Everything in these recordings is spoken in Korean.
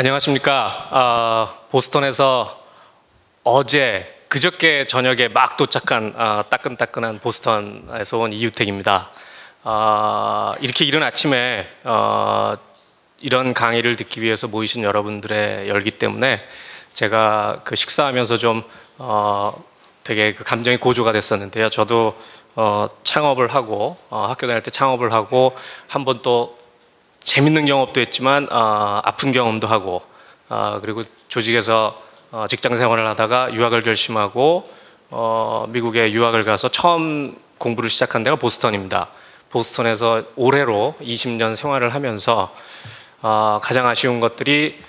안녕하십니까. 보스턴에서 그저께 저녁에 막 도착한 따끈따끈한 보스턴에서 온 이유택입니다. 이렇게 이른 아침에 이런 강의를 듣기 위해서 모이신 여러분들의 열기 때문에 제가 그 식사하면서 좀 되게 그 감정이 고조가 됐었는데요. 저도 창업을 하고 학교 다닐 때 창업을 하고 한 번 또 재밌는 경험도 했지만 아픈 경험도 하고 그리고 조직에서 직장 생활을 하다가 유학을 결심하고 미국에 유학을 가서 처음 공부를 시작한 데가 보스턴입니다. 보스턴에서 올해로 20년 생활을 하면서 가장 아쉬운 것들이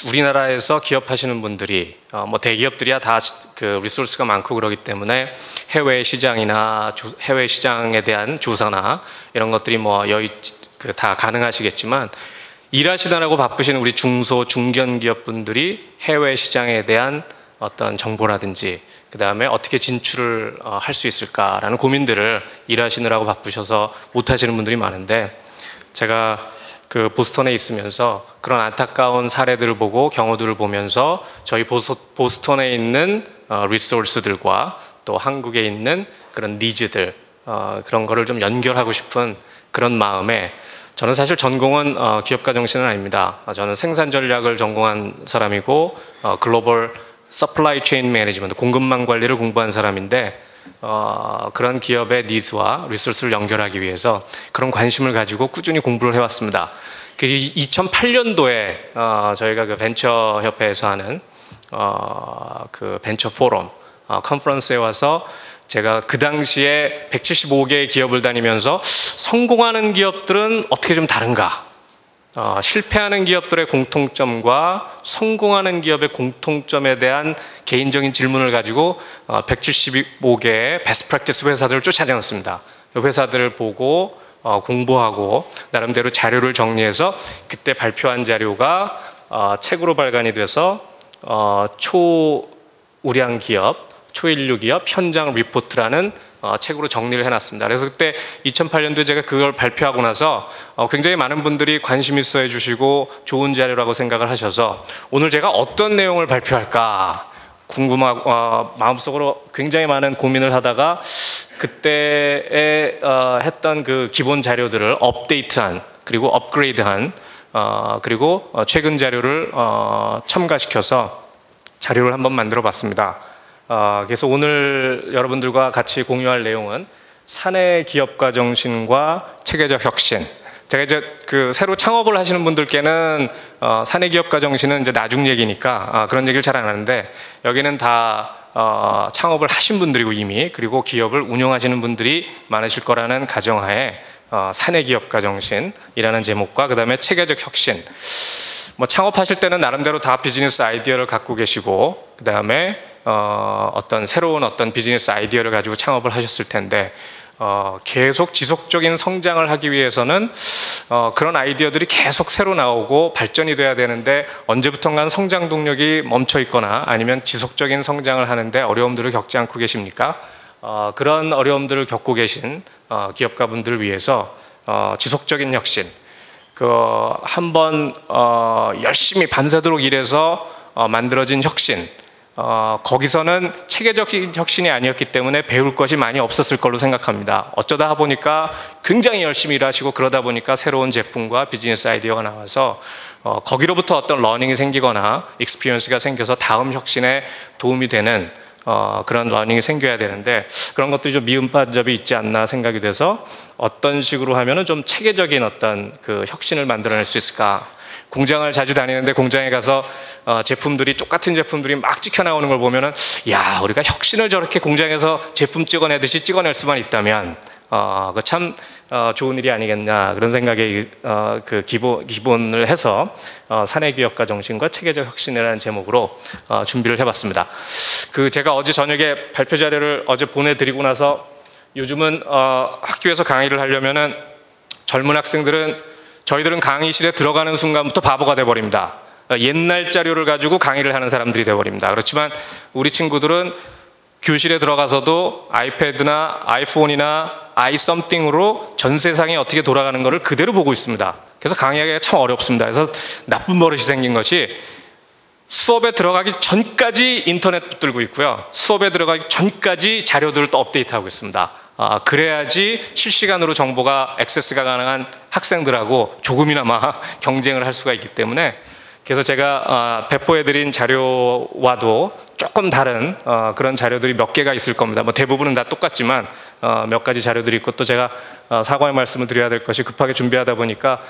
우리나라에서 기업하시는 분들이 뭐 대기업들이야 다 그 리소스가 많고 그러기 때문에 해외 시장이나 해외 시장에 대한 조사나 이런 것들이 뭐 다 가능하시겠지만 일하시느라고 바쁘신 우리 중소 중견 기업 분들이 해외 시장에 대한 어떤 정보라든지 그 다음에 어떻게 진출을 할 수 있을까라는 고민들을 일하시느라고 바쁘셔서 못 하시는 분들이 많은데, 제가 그 보스턴에 있으면서 그런 안타까운 사례들을 보고 경우들을 보면서 저희 보스턴에 있는 리소스들과 또 한국에 있는 그런 니즈들 그런 거를 좀 연결하고 싶은 그런 마음에, 저는 사실 전공은 기업가 정신은 아닙니다. 저는 생산 전략을 전공한 사람이고 글로벌 서플라이 체인 매니지먼트 공급망 관리를 공부한 사람인데, 그런 기업의 니즈와 리소스를 연결하기 위해서 그런 관심을 가지고 꾸준히 공부를 해왔습니다. 2008년도에 저희가 그 벤처 협회에서 하는 그 벤처 포럼 컨퍼런스에 와서 제가 그 당시에 175개의 기업을 다니면서 성공하는 기업들은 어떻게 좀 다른가, 실패하는 기업들의 공통점과 성공하는 기업의 공통점에 대한 개인적인 질문을 가지고 175개의 베스트 프랙티스 회사들을 쫓아다녔습니다. 그 회사들을 보고 공부하고 나름대로 자료를 정리해서 그때 발표한 자료가 책으로 발간이 돼서 초우량 기업, 초인류 기업 현장 리포트라는 책으로 정리를 해놨습니다. 그래서 그때 2008년도에 제가 그걸 발표하고 나서 굉장히 많은 분들이 관심 있어 해주시고 좋은 자료라고 생각을 하셔서 오늘 제가 어떤 내용을 발표할까 궁금하고 마음속으로 굉장히 많은 고민을 하다가 그때에 했던 그 기본 자료들을 업데이트한 그리고 업그레이드한 그리고 최근 자료를 첨가시켜서 자료를 한번 만들어 봤습니다. 그래서 오늘 여러분들과 같이 공유할 내용은 사내 기업가 정신과 체계적 혁신. 제가 이제 그 새로 창업을 하시는 분들께는 사내 기업가 정신은 이제 나중 얘기니까 그런 얘기를 잘 안 하는데, 여기는 다 창업을 하신 분들이고 이미, 그리고 기업을 운영하시는 분들이 많으실 거라는 가정하에 사내 기업가 정신이라는 제목과 그 다음에 체계적 혁신. 뭐 창업하실 때는 나름대로 다 비즈니스 아이디어를 갖고 계시고 그 다음에 어떤 새로운 어떤 비즈니스 아이디어를 가지고 창업을 하셨을 텐데, 계속 지속적인 성장을 하기 위해서는 그런 아이디어들이 계속 새로 나오고 발전이 돼야 되는데, 언제부턴가 성장 동력이 멈춰 있거나 아니면 지속적인 성장을 하는데 어려움들을 겪지 않고 계십니까? 그런 어려움들을 겪고 계신 기업가분들을 위해서 지속적인 혁신, 한번 열심히 밤새도록 일해서 만들어진 혁신, 거기서는 체계적인 혁신이 아니었기 때문에 배울 것이 많이 없었을 걸로 생각합니다. 어쩌다 보니까 굉장히 열심히 일하시고 그러다 보니까 새로운 제품과 비즈니스 아이디어가 나와서 거기로부터 어떤 러닝이 생기거나 익스피리언스가 생겨서 다음 혁신에 도움이 되는 그런 러닝이 생겨야 되는데, 그런 것들이 좀 미흡한 점이 있지 않나 생각이 돼서 어떤 식으로 하면은 좀 체계적인 어떤 그 혁신을 만들어낼 수 있을까. 공장을 자주 다니는데 공장에 가서 제품들이 똑같은 제품들이 막 찍혀 나오는 걸 보면은, 야, 우리가 혁신을 저렇게 공장에서 제품 찍어내듯이 찍어낼 수만 있다면 그 참 좋은 일이 아니겠나, 그런 생각에 그 기본을 해서 사내 기업가 정신과 체계적 혁신이라는 제목으로 준비를 해봤습니다. 제가 어제 저녁에 발표 자료를 어제 보내드리고 나서 요즘은 학교에서 강의를 하려면은 젊은 학생들은 저희들은 강의실에 들어가는 순간부터 바보가 돼버립니다. 옛날 자료를 가지고 강의를 하는 사람들이 돼버립니다. 그렇지만 우리 친구들은 교실에 들어가서도 아이패드나 아이폰이나 아이썸띵으로 전 세상이 어떻게 돌아가는 것을 그대로 보고 있습니다. 그래서 강의하기가 참 어렵습니다. 그래서 나쁜 버릇이 생긴 것이 수업에 들어가기 전까지 인터넷 붙들고 있고요. 수업에 들어가기 전까지 자료들을 또 업데이트하고 있습니다. 그래야지 실시간으로 정보가 액세스가 가능한 학생들하고 조금이나마 경쟁을 할 수가 있기 때문에, 그래서 제가 배포해드린 자료와도 조금 다른 그런 자료들이 몇 개가 있을 겁니다. 뭐 대부분은 다 똑같지만 몇 가지 자료들이 있고, 또 제가 사과의 말씀을 드려야 될 것이 급하게 준비하다 보니까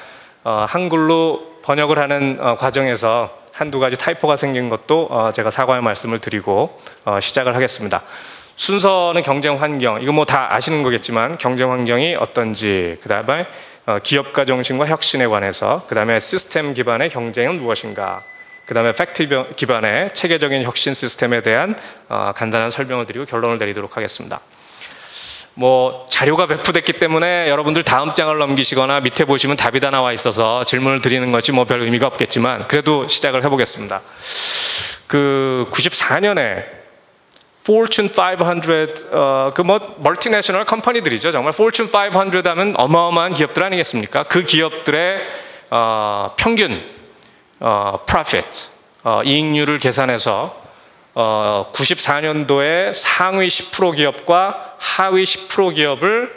한글로 번역을 하는 과정에서 한두 가지 타이포가 생긴 것도 제가 사과의 말씀을 드리고 시작을 하겠습니다. 순서는 경쟁 환경, 이거 뭐 다 아시는 거겠지만 경쟁 환경이 어떤지, 그 다음에 기업가 정신과 혁신에 관해서, 그 다음에 시스템 기반의 경쟁은 무엇인가, 그 다음에 팩트 기반의 체계적인 혁신 시스템에 대한 간단한 설명을 드리고 결론을 내리도록 하겠습니다. 뭐 자료가 배포됐기 때문에 여러분들 다음 장을 넘기시거나 밑에 보시면 답이 다 나와 있어서 질문을 드리는 것이 뭐 별 의미가 없겠지만 그래도 시작을 해보겠습니다. 그 94년에 Fortune 500 그 뭐 멀티내셔널 컴퍼니들이죠. 정말 Fortune 500 하면 어마어마한 기업들 아니겠습니까? 그 기업들의 평균 profit 이익률을 계산해서 94년도에 상위 10% 기업과 하위 10% 기업을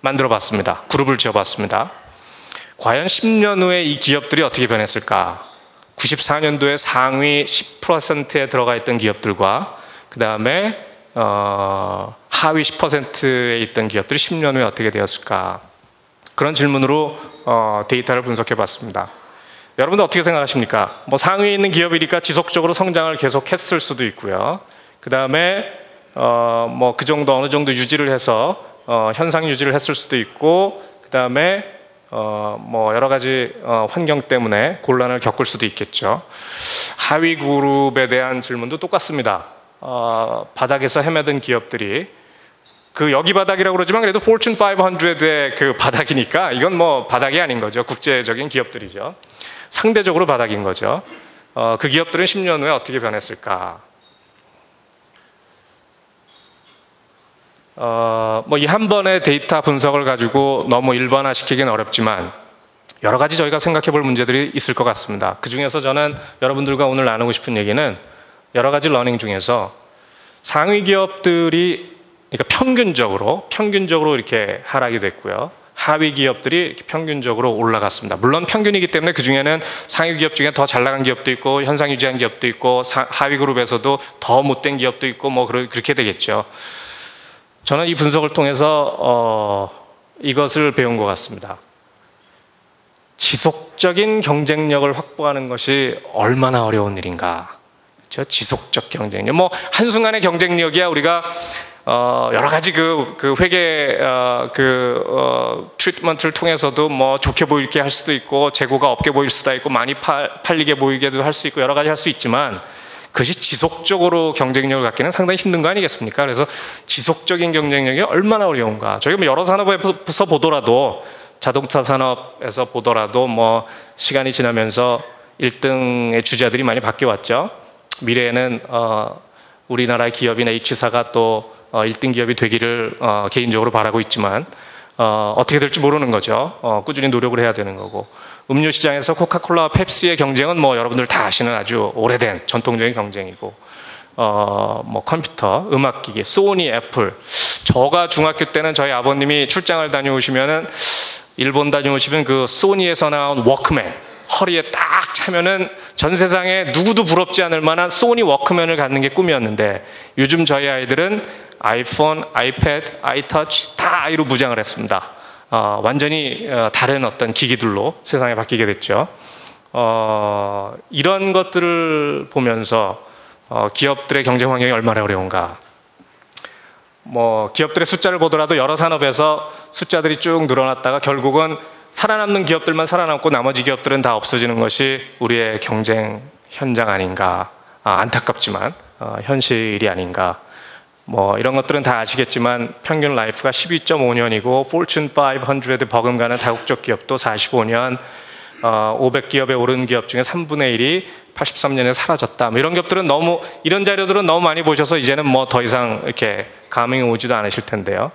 만들어 봤습니다. 그룹을 지어 봤습니다. 과연 10년 후에 이 기업들이 어떻게 변했을까? 94년도에 상위 10%에 들어가 있던 기업들과 그 다음에 하위 10%에 있던 기업들이 10년 후에 어떻게 되었을까? 그런 질문으로 데이터를 분석해 봤습니다. 여러분들 어떻게 생각하십니까? 뭐 상위에 있는 기업이니까 지속적으로 성장을 계속했을 수도 있고요. 그 다음에 뭐 그 정도 어느 정도 유지를 해서 현상 유지를 했을 수도 있고, 그 다음에 뭐 여러 가지 환경 때문에 곤란을 겪을 수도 있겠죠. 하위 그룹에 대한 질문도 똑같습니다. 바닥에서 헤매던 기업들이 그 여기 바닥이라고 그러지만 그래도 Fortune 500의 그 바닥이니까 이건 뭐 바닥이 아닌 거죠. 국제적인 기업들이죠. 상대적으로 바닥인 거죠. 그 기업들은 10년 후에 어떻게 변했을까? 뭐 이 한 번의 데이터 분석을 가지고 너무 일반화시키기는 어렵지만 여러 가지 저희가 생각해 볼 문제들이 있을 것 같습니다. 그 중에서 저는 여러분들과 오늘 나누고 싶은 얘기는 여러 가지 러닝 중에서 상위 기업들이 그러니까 평균적으로 이렇게 하락이 됐고요. 하위 기업들이 이렇게 평균적으로 올라갔습니다. 물론 평균이기 때문에 그 중에는 상위 기업 중에 더 잘 나간 기업도 있고 현상 유지한 기업도 있고 하위 그룹에서도 더 못된 기업도 있고 뭐 그렇게 되겠죠. 저는 이 분석을 통해서 이것을 배운 것 같습니다. 지속적인 경쟁력을 확보하는 것이 얼마나 어려운 일인가. 그렇죠? 지속적 경쟁력. 뭐 한순간의 경쟁력이야 우리가 여러 가지 그 회계 트리트먼트를 통해서도 뭐 좋게 보이게 할 수도 있고 재고가 없게 보일 수도 있고 많이 팔리게 보이게도 할 수 있고 여러 가지 할 수 있지만 그것이 지속적으로 경쟁력을 갖기는 상당히 힘든 거 아니겠습니까? 그래서 지속적인 경쟁력이 얼마나 어려운가. 저희가 뭐 여러 산업에서 보더라도 자동차 산업에서 보더라도 뭐 시간이 지나면서 1등의 주자들이 많이 바뀌어 왔죠. 미래에는 우리나라의 기업인 H사가 또 1등 기업이 되기를 개인적으로 바라고 있지만 어떻게 될지 모르는 거죠. 꾸준히 노력을 해야 되는 거고, 음료 시장에서 코카콜라와 펩시의 경쟁은 뭐 여러분들 다 아시는 아주 오래된 전통적인 경쟁이고, 뭐 컴퓨터, 음악기기, 소니, 애플. 저가 중학교 때는 저희 아버님이 출장을 다녀오시면은 일본 다녀오시면 그 소니에서 나온 워크맨 허리에 딱 차면은 전 세상에 누구도 부럽지 않을 만한 소니 워크맨을 갖는 게 꿈이었는데 요즘 저희 아이들은 아이폰, 아이패드, 아이터치 다 아이로 무장을 했습니다. 완전히 다른 어떤 기기들로 세상에 바뀌게 됐죠. 이런 것들을 보면서 기업들의 경쟁 환경이 얼마나 어려운가. 뭐 기업들의 숫자를 보더라도 여러 산업에서 숫자들이 쭉 늘어났다가 결국은 살아남는 기업들만 살아남고 나머지 기업들은 다 없어지는 것이 우리의 경쟁 현장 아닌가. 안타깝지만 현실이 아닌가. 뭐 이런 것들은 다 아시겠지만 평균 라이프가 12.5년이고 Fortune 500에 버금가는 다국적 기업도 45년, 500기업에 오른 기업 중에 3분의 1이 83년에 사라졌다. 뭐 이런 기업들은 이런 자료들은 너무 많이 보셔서 이제는 뭐 더 이상 이렇게 감흥이 오지도 않으실 텐데요.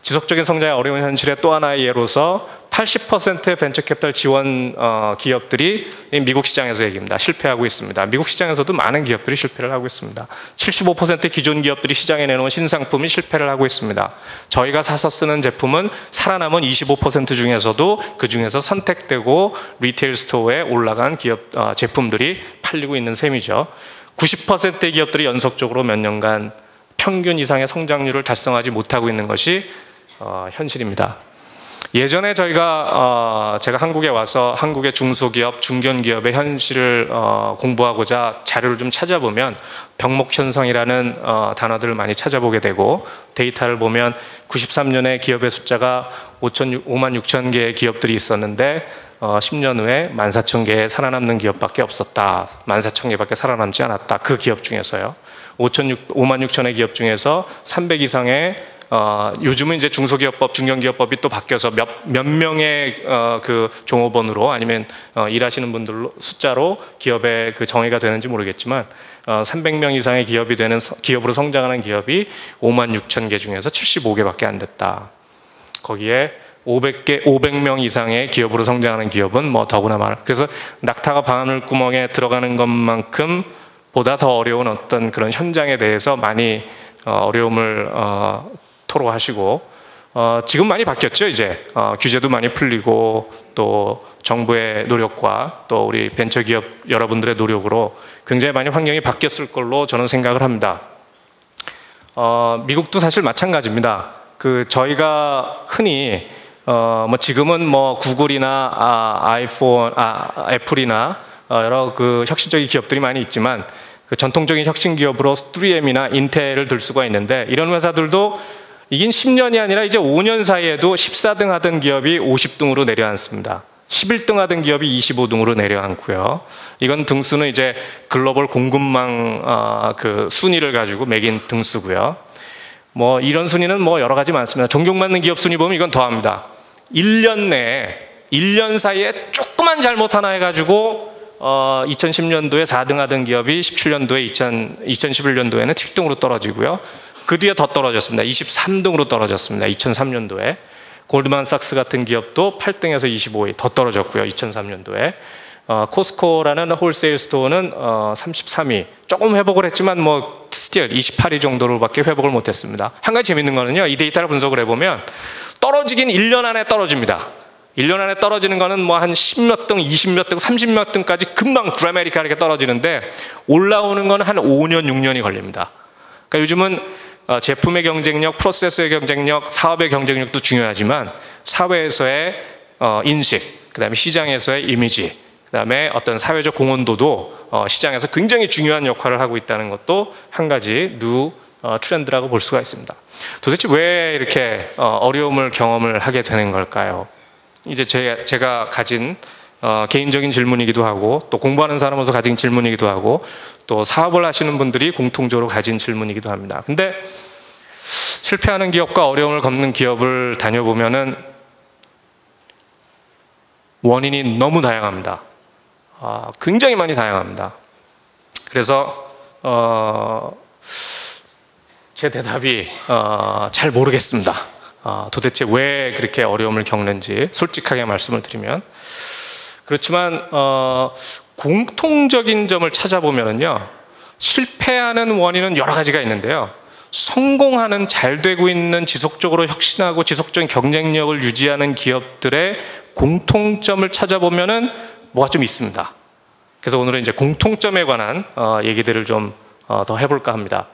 지속적인 성장의 어려운 현실의 또 하나의 예로서 80%의 벤처캐피탈 지원 기업들이 미국 시장에서 얘기입니다. 실패하고 있습니다. 미국 시장에서도 많은 기업들이 실패를 하고 있습니다. 75%의 기존 기업들이 시장에 내놓은 신상품이 실패를 하고 있습니다. 저희가 사서 쓰는 제품은 살아남은 25% 중에서도 그 중에서 선택되고 리테일 스토어에 올라간 기업 제품들이 팔리고 있는 셈이죠. 90%의 기업들이 연속적으로 몇 년간 평균 이상의 성장률을 달성하지 못하고 있는 것이 현실입니다. 예전에 제가 한국에 와서 한국의 중소기업, 중견기업의 현실을 공부하고자 자료를 좀 찾아보면 병목현상이라는 단어들을 많이 찾아보게 되고, 데이터를 보면 93년에 기업의 숫자가 5만 6천 개의 기업들이 있었는데 10년 후에 14,000개의 살아남는 기업밖에 없었다. 14,000개밖에 살아남지 않았다. 그 기업 중에서요. 5만 6천의 기업 중에서 300 이상의 요즘은 이제 중소기업법, 중견기업법이 또 바뀌어서 몇 명의 그 종업원으로 아니면 일하시는 분들로 숫자로 기업의 그 정의가 되는지 모르겠지만 300명 이상의 기업이 되는 기업으로 성장하는 기업이 5만 6천 개 중에서 75개밖에 안 됐다. 거기에 500명 이상의 기업으로 성장하는 기업은 뭐 더구나 많아. 그래서 낙타가 바늘구멍에 들어가는 것만큼 보다 더 어려운 어떤 그런 현장에 대해서 많이 어려움을 토로하시고, 지금 많이 바뀌었죠. 이제 규제도 많이 풀리고 또 정부의 노력과 또 우리 벤처기업 여러분들의 노력으로 굉장히 많이 환경이 바뀌었을 걸로 저는 생각을 합니다. 미국도 사실 마찬가지입니다. 그 저희가 흔히 뭐 지금은 뭐 구글이나 아이폰, 애플이나 여러 그 혁신적인 기업들이 많이 있지만 그 전통적인 혁신 기업으로 3M이나 인텔을 들 수가 있는데, 이런 회사들도 이긴 10년이 아니라 이제 5년 사이에도 14등 하던 기업이 50등으로 내려앉습니다. 11등 하던 기업이 25등으로 내려앉고요. 이건 등수는 이제 글로벌 공급망 그 순위를 가지고 매긴 등수고요. 뭐 이런 순위는 뭐 여러 가지 많습니다. 존경받는 기업 순위 보면 이건 더합니다. 1년 내에 1년 사이에 조그만 잘못 하나 해가지고 2010년도에 4등 하던 기업이 17년도에 2011년도에는 7등으로 떨어지고요. 그 뒤에 더 떨어졌습니다. 23등으로 떨어졌습니다. 2003년도에. 골드만삭스 같은 기업도 8등에서 25위 더 떨어졌고요. 2003년도에. 코스코라는 홀세일 스토어는 33위. 조금 회복을 했지만 뭐 스틸 28위 정도로밖에 회복을 못했습니다. 한 가지 재밌는 거는요, 이 데이터를 분석을 해보면 떨어지긴 1년 안에 떨어집니다. 1년 안에 떨어지는 거는 뭐 한 10몇 등, 20몇 등, 30몇 등까지 금방 드라마틱하게 떨어지는데, 올라오는 건 한 5년, 6년이 걸립니다. 그러니까 요즘은 제품의 경쟁력, 프로세스의 경쟁력, 사업의 경쟁력도 중요하지만 사회에서의 인식, 그 다음에 시장에서의 이미지, 그 다음에 어떤 사회적 공헌도도 시장에서 굉장히 중요한 역할을 하고 있다는 것도 한 가지 트렌드라고 볼 수가 있습니다. 도대체 왜 이렇게 어려움을 경험을 하게 되는 걸까요? 이제 제가 가진 개인적인 질문이기도 하고, 또 공부하는 사람으로서 가진 질문이기도 하고, 또 사업을 하시는 분들이 공통적으로 가진 질문이기도 합니다. 근데 실패하는 기업과 어려움을 겪는 기업을 다녀보면은 원인이 너무 다양합니다. 굉장히 많이 다양합니다. 그래서 제 대답이 잘 모르겠습니다. 도대체 왜 그렇게 어려움을 겪는지 솔직하게 말씀을 드리면, 그렇지만 공통적인 점을 찾아보면요, 실패하는 원인은 여러 가지가 있는데요, 성공하는, 잘 되고 있는, 지속적으로 혁신하고 지속적인 경쟁력을 유지하는 기업들의 공통점을 찾아보면은 뭐가 좀 있습니다. 그래서 오늘은 이제 공통점에 관한 얘기들을 좀 더 해볼까 합니다.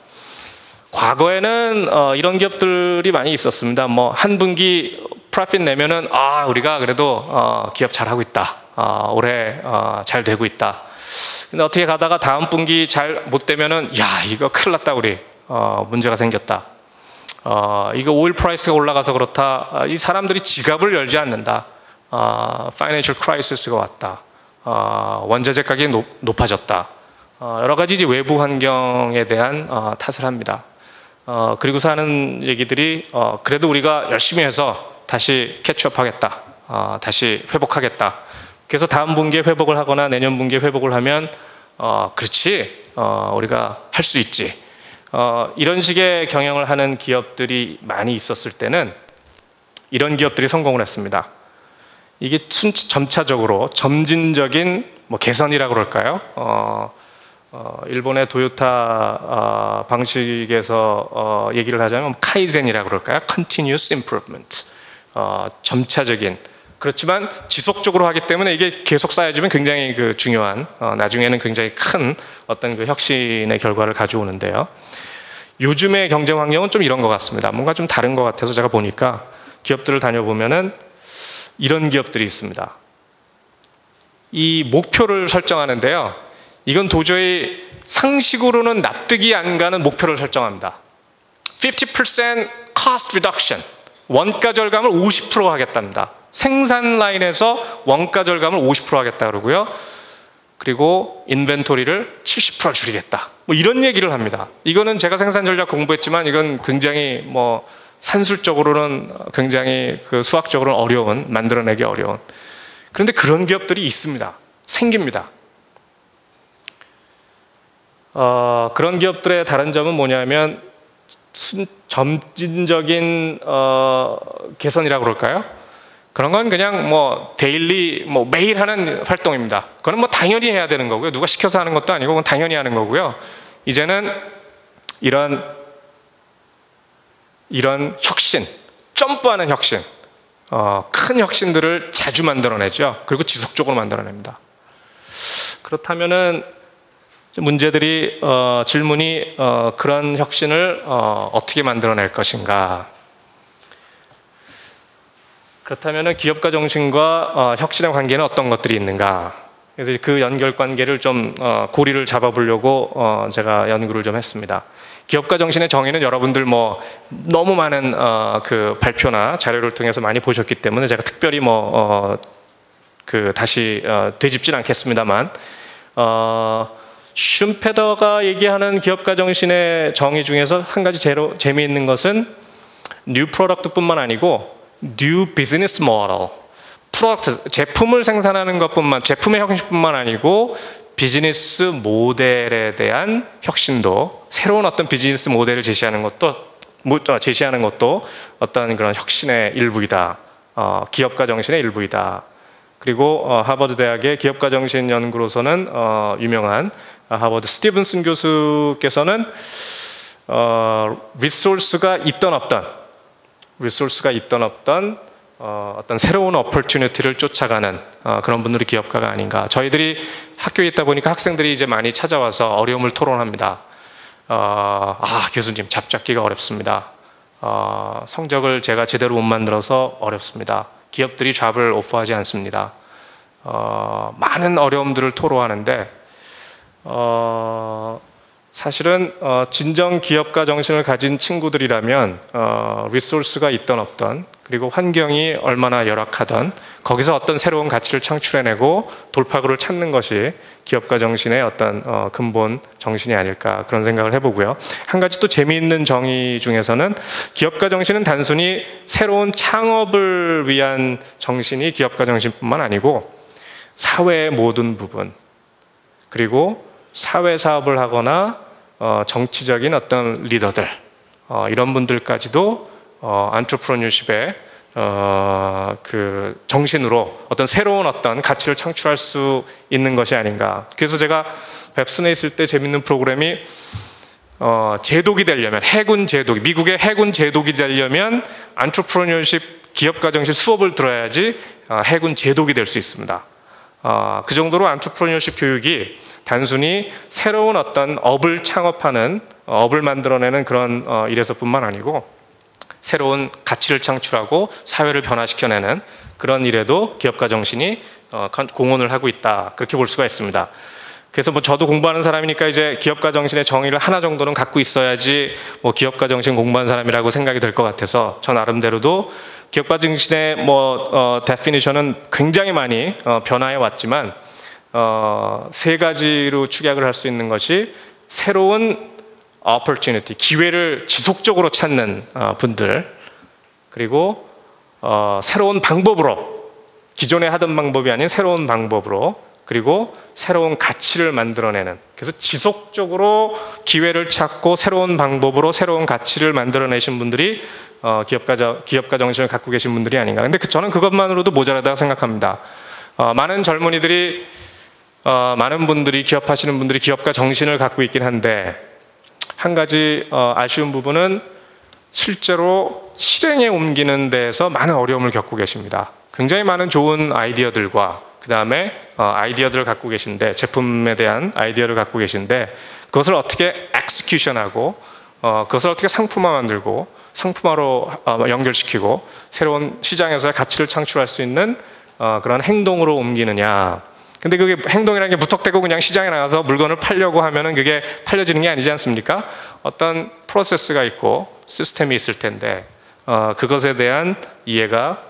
과거에는 이런 기업들이 많이 있었습니다. 뭐 한 분기 프로핏 내면은 우리가 그래도 기업 잘하고 있다, 올해 잘 되고 있다. 근데 어떻게 가다가 다음 분기 잘 못 되면은 이거 큰일 났다, 우리 문제가 생겼다. 이거 오일 프라이스가 올라가서 그렇다. 이 사람들이 지갑을 열지 않는다. 파이낸셜 크라이시스가 왔다. 원자재 가격이 높아졌다. 여러 가지 이제 외부 환경에 대한 탓을 합니다. 그리고서 하는 얘기들이 그래도 우리가 열심히 해서 다시 캐치업하겠다, 다시 회복하겠다. 그래서 다음 분기에 회복을 하거나 내년 분기에 회복을 하면 그렇지, 우리가 할 수 있지. 이런 식의 경영을 하는 기업들이 많이 있었을 때는 이런 기업들이 성공을 했습니다. 이게 점차적으로 점진적인 뭐 개선이라고 그럴까요? 일본의 도요타 방식에서 얘기를 하자면 카이젠이라고 그럴까요? Continuous Improvement. 점차적인. 그렇지만 지속적으로 하기 때문에 이게 계속 쌓여지면 굉장히 그 중요한, 나중에는 굉장히 큰 어떤 그 혁신의 결과를 가져오는데요. 요즘의 경쟁 환경은 좀 이런 것 같습니다. 뭔가 좀 다른 것 같아서 제가 보니까 기업들을 다녀보면은 이런 기업들이 있습니다. 이 목표를 설정하는데요. 이건 도저히 상식으로는 납득이 안 가는 목표를 설정합니다. 50% cost reduction. 원가 절감을 50% 하겠답니다. 생산 라인에서 원가 절감을 50% 하겠다 그러고요. 그리고 인벤토리를 70% 줄이겠다. 뭐 이런 얘기를 합니다. 이거는 제가 생산 전략 공부했지만 이건 굉장히 뭐 산술적으로는 굉장히 그 수학적으로는 어려운, 만들어내기 어려운. 그런데 그런 기업들이 있습니다. 생깁니다. 그런 기업들의 다른 점은 뭐냐면 점진적인 개선이라고 그럴까요? 그런 건 그냥 뭐 데일리 뭐 매일 하는 활동입니다. 그건 뭐 당연히 해야 되는 거고요. 누가 시켜서 하는 것도 아니고 그건 당연히 하는 거고요. 이제는 이런 혁신, 점프하는 혁신, 큰 혁신들을 자주 만들어내죠. 그리고 지속적으로 만들어냅니다. 그렇다면은 문제들이 질문이 그런 혁신을 어떻게 만들어낼 것인가? 그렇다면은 기업가 정신과 혁신의 관계는 어떤 것들이 있는가? 그래서 그 연결 관계를 좀 고리를 잡아보려고 제가 연구를 좀 했습니다. 기업가 정신의 정의는 여러분들 뭐 너무 많은 그 발표나 자료를 통해서 많이 보셨기 때문에 제가 특별히 다시 되짚진 않겠습니다만 슌페더가 얘기하는 기업가 정신의 정의 중에서 한 가지 재미있는 것은 뉴 프로덕트뿐만 아니고 뉴 비즈니스 모델, 제품을 생산하는 것뿐만, 제품의 혁신뿐만 아니고 비즈니스 모델에 대한 혁신도, 새로운 어떤 비즈니스 모델을 제시하는 것도 어떤 그런 혁신의 일부이다. 기업가 정신의 일부이다. 그리고 하버드 대학의 기업가 정신 연구로서는 유명한 하버드 스티븐슨 교수께서는 리소스가 있던 없던 어떤 새로운 어퍼튜니티를 쫓아가는 그런 분들이 기업가가 아닌가. 저희들이 학교에 있다 보니까 학생들이 이제 많이 찾아와서 어려움을 토론합니다. 교수님 잡잡기가 어렵습니다. 성적을 제가 제대로 못 만들어서 어렵습니다. 기업들이 잡을 오퍼하지 않습니다. 많은 어려움들을 토로하는데 사실은 진정 기업가 정신을 가진 친구들이라면 리소스가 있던 없던, 그리고 환경이 얼마나 열악하던 거기서 어떤 새로운 가치를 창출해내고 돌파구를 찾는 것이 기업가 정신의 어떤 근본 정신이 아닐까, 그런 생각을 해보고요. 한 가지 또 재미있는 정의 중에서는 기업가 정신은 단순히 새로운 창업을 위한 정신이 기업가 정신뿐만 아니고 사회의 모든 부분, 그리고 사회 사업을 하거나 정치적인 어떤 리더들, 이런 분들까지도 안트로프레너십의 그 정신으로 어떤 새로운 어떤 가치를 창출할 수 있는 것이 아닌가. 그래서 제가 뱁슨에 있을 때 재밌는 프로그램이 제독이 되려면, 해군 제독, 미국의 해군 제독이 되려면 안트로프레너십 기업가 정신 수업을 들어야지 해군 제독이 될 수 있습니다. 그 정도로 안트로프레너십 교육이 단순히 새로운 어떤 업을 창업하는, 업을 만들어내는 그런 일에서뿐만 아니고 새로운 가치를 창출하고 사회를 변화시켜내는 그런 일에도 기업가 정신이 공헌을 하고 있다, 그렇게 볼 수가 있습니다. 그래서 뭐 저도 공부하는 사람이니까 이제 기업가 정신의 정의를 하나 정도는 갖고 있어야지 뭐 기업가 정신 공부한 사람이라고 생각이 될 것 같아서 저 나름대로도 기업가 정신의 데피니션은 굉장히 많이 변화해 왔지만 세 가지로 축약을 할 수 있는 것이 새로운 opportunity, 기회를 지속적으로 찾는 분들, 그리고 새로운 방법으로, 기존에 하던 방법이 아닌 새로운 방법으로 그리고 새로운 가치를 만들어내는, 그래서 지속적으로 기회를 찾고 새로운 방법으로 새로운 가치를 만들어내신 분들이 기업가 정신을 갖고 계신 분들이 아닌가. 근데 저는 그것만으로도 모자라다고 생각합니다. 많은 젊은이들이 많은 분들이 기업하시는 분들이 기업가 정신을 갖고 있긴 한데, 한 가지 아쉬운 부분은 실제로 실행에 옮기는 데에서 많은 어려움을 겪고 계십니다. 굉장히 많은 좋은 아이디어들과 그 다음에 아이디어들을 갖고 계신데, 제품에 대한 아이디어를 갖고 계신데, 그것을 어떻게 엑스큐션하고 그것을 어떻게 상품화 만들고 상품화로 연결시키고 새로운 시장에서의 가치를 창출할 수 있는 그런 행동으로 옮기느냐. 근데 그게 행동이라는 게 무턱대고 그냥 시장에 나가서 물건을 팔려고 하면은 그게 팔려지는 게 아니지 않습니까? 어떤 프로세스가 있고 시스템이 있을 텐데 그것에 대한 이해가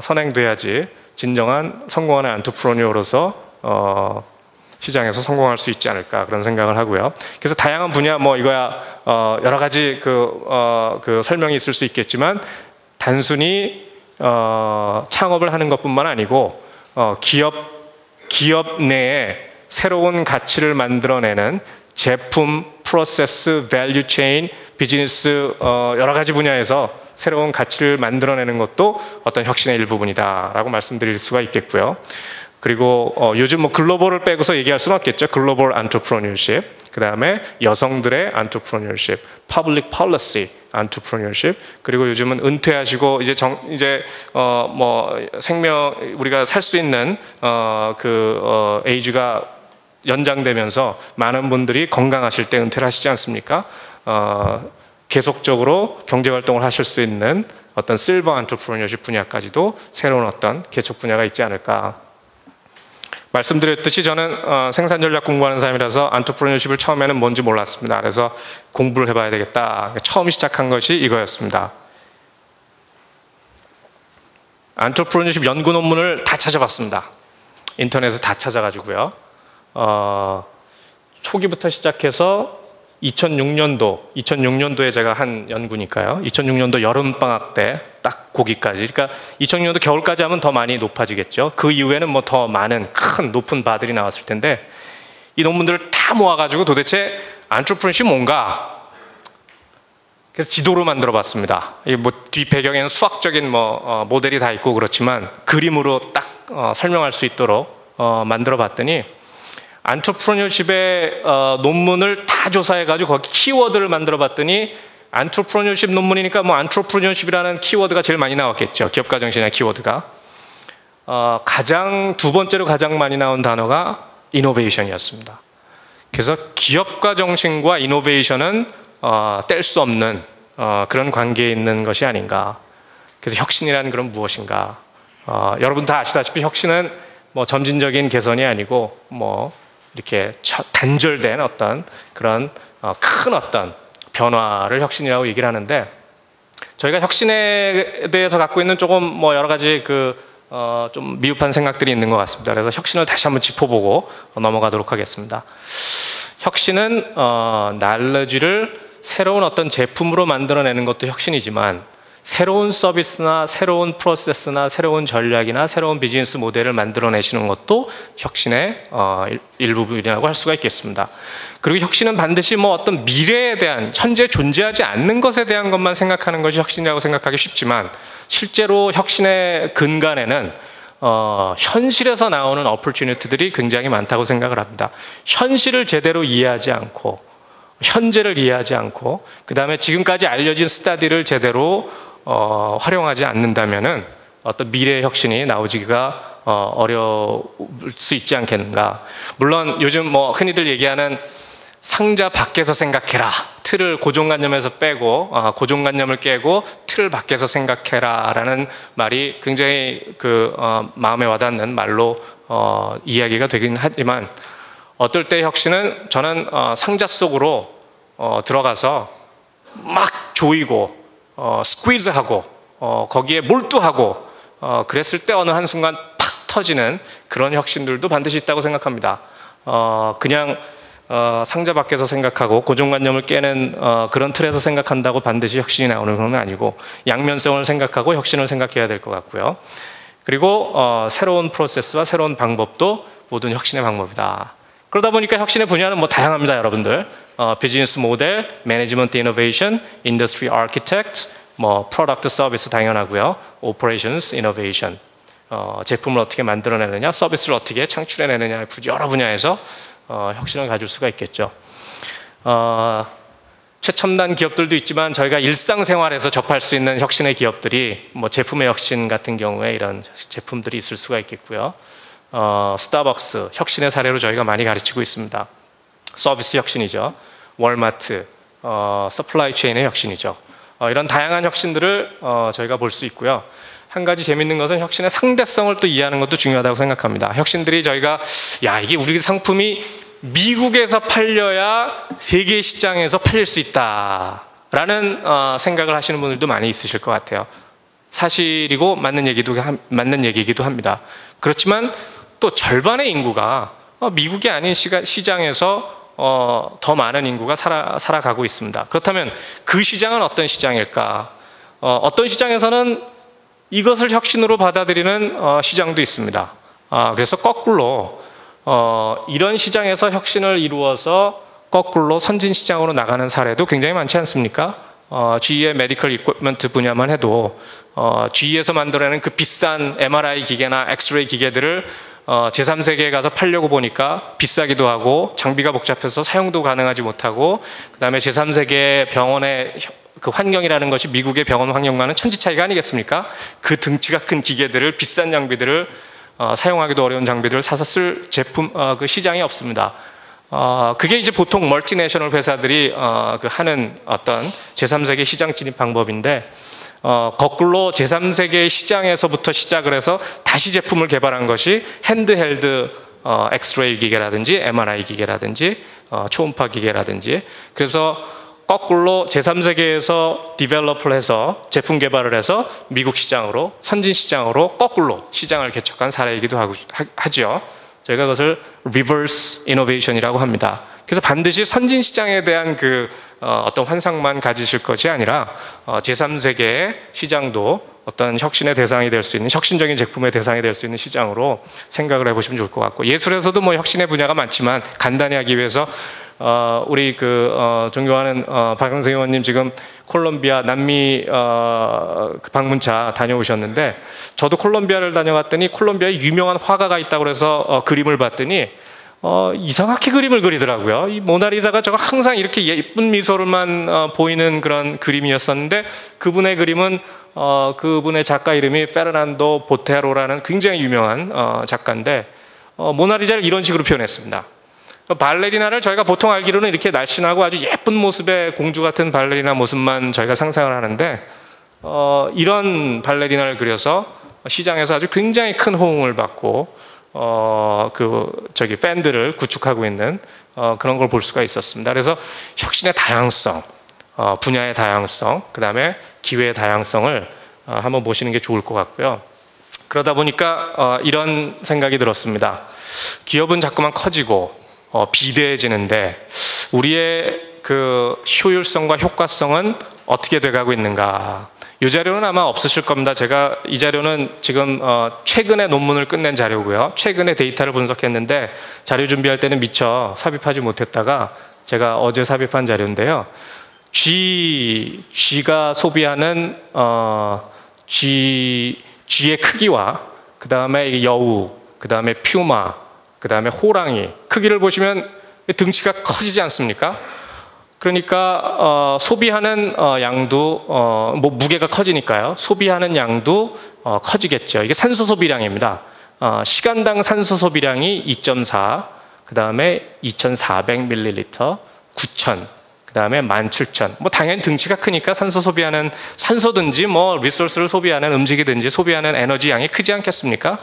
선행돼야지 진정한 성공하는 안트프로니어로서 시장에서 성공할 수 있지 않을까, 그런 생각을 하고요. 그래서 다양한 분야 이거야 여러 가지 그 설명이 있을 수 있겠지만, 단순히 창업을 하는 것뿐만 아니고 기업 내에 새로운 가치를 만들어내는 제품, 프로세스, 밸류 체인, 비즈니스 여러 가지 분야에서 새로운 가치를 만들어내는 것도 어떤 혁신의 일부분이다라고 말씀드릴 수가 있겠고요. 그리고 요즘 글로벌을 빼고서 얘기할 수는 없겠죠. 글로벌 안트프로니어십, 그 다음에 여성들의 안트프로니어십, 퍼블릭 폴리시 안트프로니어십, 그리고 요즘은 은퇴하시고 이제 생명 우리가 살 수 있는 에이지가 연장되면서 많은 분들이 건강하실 때 은퇴를 하시지 않습니까? 계속적으로 경제활동을 하실 수 있는 어떤 실버 안트프로니어십 분야까지도 새로운 어떤 개척 분야가 있지 않을까. 말씀드렸듯이 저는 생산 전략 공부하는 사람이라서 안트프로니어십을 처음에는 뭔지 몰랐습니다. 그래서 공부를 해봐야 되겠다. 처음 시작한 것이 이거였습니다. 안트프로니어십 연구 논문을 다 찾아봤습니다. 인터넷에서 다 찾아가지고요. 초기부터 시작해서 2006년도에 제가 한 연구니까요. 2006년도 여름방학 때 딱 거기까지. 그러니까 2006년도 겨울까지 하면 더 많이 높아지겠죠. 그 이후에는 더 많은 큰 높은 바들이 나왔을 텐데, 이 논문들을 다 모아가지고 도대체 안트프로니어십이 뭔가, 그래서 지도로 만들어 봤습니다. 뒤 배경에는 수학적인 모델이 다 있고 그렇지만 그림으로 딱 설명할 수 있도록 만들어 봤더니, 안트프로니어십의 논문을 다 조사해가지고 거기 키워드를 만들어 봤더니, 안트프로니어십 논문이니까 안트프로니어십이라는 키워드가 제일 많이 나왔겠죠. 기업가 정신이라는 키워드가. 두 번째로 가장 많이 나온 단어가 이노베이션이었습니다. 그래서 기업가 정신과 이노베이션은 뗄 수 없는 그런 관계에 있는 것이 아닌가. 그래서 혁신이라는 그런 무엇인가. 여러분 다 아시다시피 혁신은 점진적인 개선이 아니고 이렇게 단절된 어떤 그런 큰 어떤 변화를 혁신이라고 얘기를 하는데, 저희가 혁신에 대해서 갖고 있는 조금 여러 가지 좀 미흡한 생각들이 있는 것 같습니다. 그래서 혁신을 다시 한번 짚어보고 넘어가도록 하겠습니다. 혁신은 날러지를 새로운 어떤 제품으로 만들어내는 것도 혁신이지만, 새로운 서비스나 새로운 프로세스나 새로운 전략이나 새로운 비즈니스 모델을 만들어내시는 것도 혁신의 일부분이라고 할 수가 있겠습니다. 그리고 혁신은 반드시 어떤 미래에 대한, 현재 존재하지 않는 것에 대한 것만 생각하는 것이 혁신이라고 생각하기 쉽지만, 실제로 혁신의 근간에는 현실에서 나오는 어퍼튜니티들이 굉장히 많다고 생각을 합니다. 현실을 제대로 이해하지 않고, 현재를 이해하지 않고, 그 다음에 지금까지 알려진 스타디를 제대로 활용하지 않는다면은 어떤 미래의 혁신이 나오기가 어려울 수 있지 않겠는가. 물론 요즘 흔히들 얘기하는 상자 밖에서 생각해라, 틀을 고정관념에서 빼고 고정관념을 깨고 틀을 밖에서 생각해라 라는 말이 굉장히 마음에 와닿는 말로 이야기가 되긴 하지만, 어떨 때 혁신은 저는 상자 속으로 들어가서 막 조이고 스퀴즈하고 거기에 몰두하고 그랬을 때 어느 한순간 팍 터지는 그런 혁신들도 반드시 있다고 생각합니다. 그냥 상자 밖에서 생각하고 고정관념을 깨는 그런 틀에서 생각한다고 반드시 혁신이 나오는 건 아니고, 양면성을 생각하고 혁신을 생각해야 될 것 같고요. 그리고 새로운 프로세스와 새로운 방법도 모든 혁신의 방법이다. 그러다 보니까 혁신의 분야는 뭐 다양합니다, 여러분들. 비즈니스 모델, 매니지먼트 이노베이션, 인더스트리 아키텍트, 뭐 프로덕트 서비스 당연하고요. 오퍼레이션스 이노베이션. 제품을 어떻게 만들어내느냐, 서비스를 어떻게 창출해내느냐, 여러 분야에서 혁신을 가질 수가 있겠죠. 최첨단 기업들도 있지만 저희가 일상생활에서 접할 수 있는 혁신의 기업들이 뭐 제품의 혁신 같은 경우에 이런 제품들이 있을 수가 있겠고요. 스타벅스 혁신의 사례로 저희가 많이 가르치고 있습니다. 서비스 혁신이죠. 월마트, 서플라이 체인의 혁신이죠. 이런 다양한 혁신들을 저희가 볼 수 있고요. 한 가지 재밌는 것은 혁신의 상대성을 또 이해하는 것도 중요하다고 생각합니다. 혁신들이 저희가 이게 우리 상품이 미국에서 팔려야 세계 시장에서 팔릴 수 있다라는 생각을 하시는 분들도 많이 있으실 것 같아요. 사실이고 맞는 얘기이기도 합니다. 그렇지만 또 절반의 인구가 미국이 아닌 시장에서 더 많은 인구가 살아가고 있습니다. 그렇다면 그 시장은 어떤 시장일까? 어떤 시장에서는 이것을 혁신으로 받아들이는 시장도 있습니다. 그래서 거꾸로 이런 시장에서 혁신을 이루어서 거꾸로 선진 시장으로 나가는 사례도 굉장히 많지 않습니까? GE의 메디컬 이퀴프먼트 분야만 해도 GE에서 만들어내는 그 비싼 MRI 기계나 엑스레이 기계들을 제3세계에 가서 팔려고 보니까 비싸기도 하고 장비가 복잡해서 사용도 가능하지 못하고, 그 다음에 제3세계 병원의 그 환경이라는 것이 미국의 병원 환경과는 천지 차이가 아니겠습니까? 그 등치가 큰 기계들을, 비싼 장비들을 사용하기도 어려운 장비들을 사서 쓸 제품 그 시장이 없습니다. 그게 이제 보통 멀티내셔널 회사들이 그 하는 어떤 제3세계 시장 진입 방법인데, 거꾸로 제3세계 시장에서부터 시작을 해서 다시 제품을 개발한 것이 핸드헬드 엑스레이 기계라든지 MRI 기계라든지 초음파 기계라든지, 그래서 거꾸로 제3세계에서 디벨롭을 해서 제품 개발을 해서 미국 시장으로, 선진 시장으로 거꾸로 시장을 개척한 사례이기도 하죠. 저희가 그것을 리버스 이노베이션이라고 합니다. 그래서 반드시 선진 시장에 대한 그 어떤 환상만 가지실 것이 아니라 제3세계의 시장도 어떤 혁신의 대상이 될 수 있는, 혁신적인 제품의 대상이 될 수 있는 시장으로 생각을 해보시면 좋을 것 같고, 예술에서도 뭐 혁신의 분야가 많지만 간단히 하기 위해서 우리 존경하는 박영석 의원님 지금 콜롬비아 남미 방문차 다녀오셨는데, 저도 콜롬비아를 다녀갔더니 콜롬비아에 유명한 화가가 있다고 그래서 그림을 봤더니 이상하게 그림을 그리더라고요. 이 모나리자가 저거 항상 이렇게 예쁜 미소를만 보이는 그런 그림이었었는데, 그분의 그림은 그분의 작가 이름이 페르난도 보테로라는 굉장히 유명한 작가인데, 모나리자를 이런 식으로 표현했습니다. 발레리나를 저희가 보통 알기로는 이렇게 날씬하고 아주 예쁜 모습의 공주 같은 발레리나 모습만 저희가 상상을 하는데, 이런 발레리나를 그려서 시장에서 아주 굉장히 큰 호응을 받고 팬들을 구축하고 있는 그런 걸 볼 수가 있었습니다. 그래서 혁신의 다양성, 분야의 다양성, 그 다음에 기회의 다양성을 한번 보시는 게 좋을 것 같고요. 그러다 보니까 이런 생각이 들었습니다. 기업은 자꾸만 커지고 비대해지는데 우리의 그 효율성과 효과성은 어떻게 돼가고 있는가? 이 자료는 아마 없으실 겁니다. 제가 이 자료는 지금 최근에 논문을 끝낸 자료고요. 최근에 데이터를 분석했는데 자료 준비할 때는 미처 삽입하지 못했다가 제가 어제 삽입한 자료인데요. G가 소비하는 G의 크기와 그 다음에 여우, 그 다음에 퓨마, 그 다음에 호랑이 크기를 보시면 등치가 커지지 않습니까? 그러니까 소비하는 양도 무게가 커지니까요. 소비하는 양도 커지겠죠. 이게 산소 소비량입니다. 시간당 산소 소비량이 2.4, 그 다음에 2,400ml, 9,000, 그 다음에 17,000. 뭐 당연히 등치가 크니까 산소 소비하는 산소든지 뭐 리소스를 소비하는 음식이든지 소비하는 에너지 양이 크지 않겠습니까?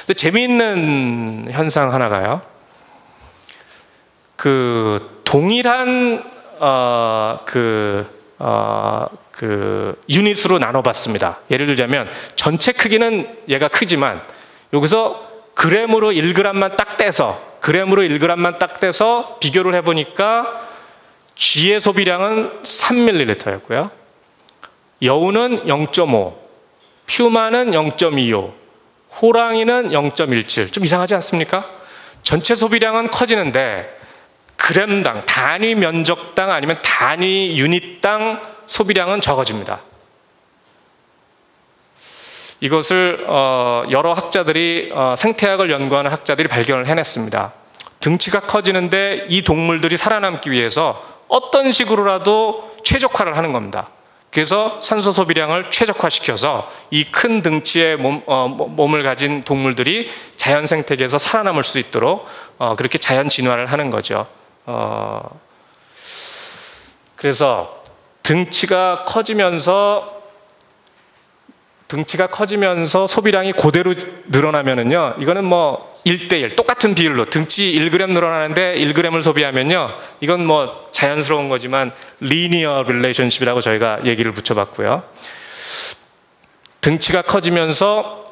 근데 재미있는 현상 하나가요. 그 동일한 유닛으로 나눠봤습니다. 예를 들자면 전체 크기는 얘가 크지만 여기서 그램으로 1g만 딱 떼서 비교를 해보니까 G의 소비량은 3ml였고요. 여우는 0.5, 퓨마는 0.25, 호랑이는 0.17. 좀 이상하지 않습니까? 전체 소비량은 커지는데 그램당, 단위 면적당 아니면 단위 유닛당 소비량은 적어집니다. 이것을 여러 학자들이 생태학을 연구하는 학자들이 발견을 해냈습니다. 등치가 커지는데 이 동물들이 살아남기 위해서 어떤 식으로라도 최적화를 하는 겁니다. 그래서 산소 소비량을 최적화시켜서 이 큰 등치의 몸을 가진 동물들이 자연 생태계에서 살아남을 수 있도록 그렇게 자연 진화를 하는 거죠. 그래서 등치가 커지면서 소비량이 그대로 늘어나면은요, 이거는 뭐 1대1 똑같은 비율로 등치 1g 늘어나는데 1g을 소비하면요, 이건 뭐 자연스러운 거지만 리니어 릴레이션십이라고 저희가 얘기를 붙여봤고요. 등치가 커지면서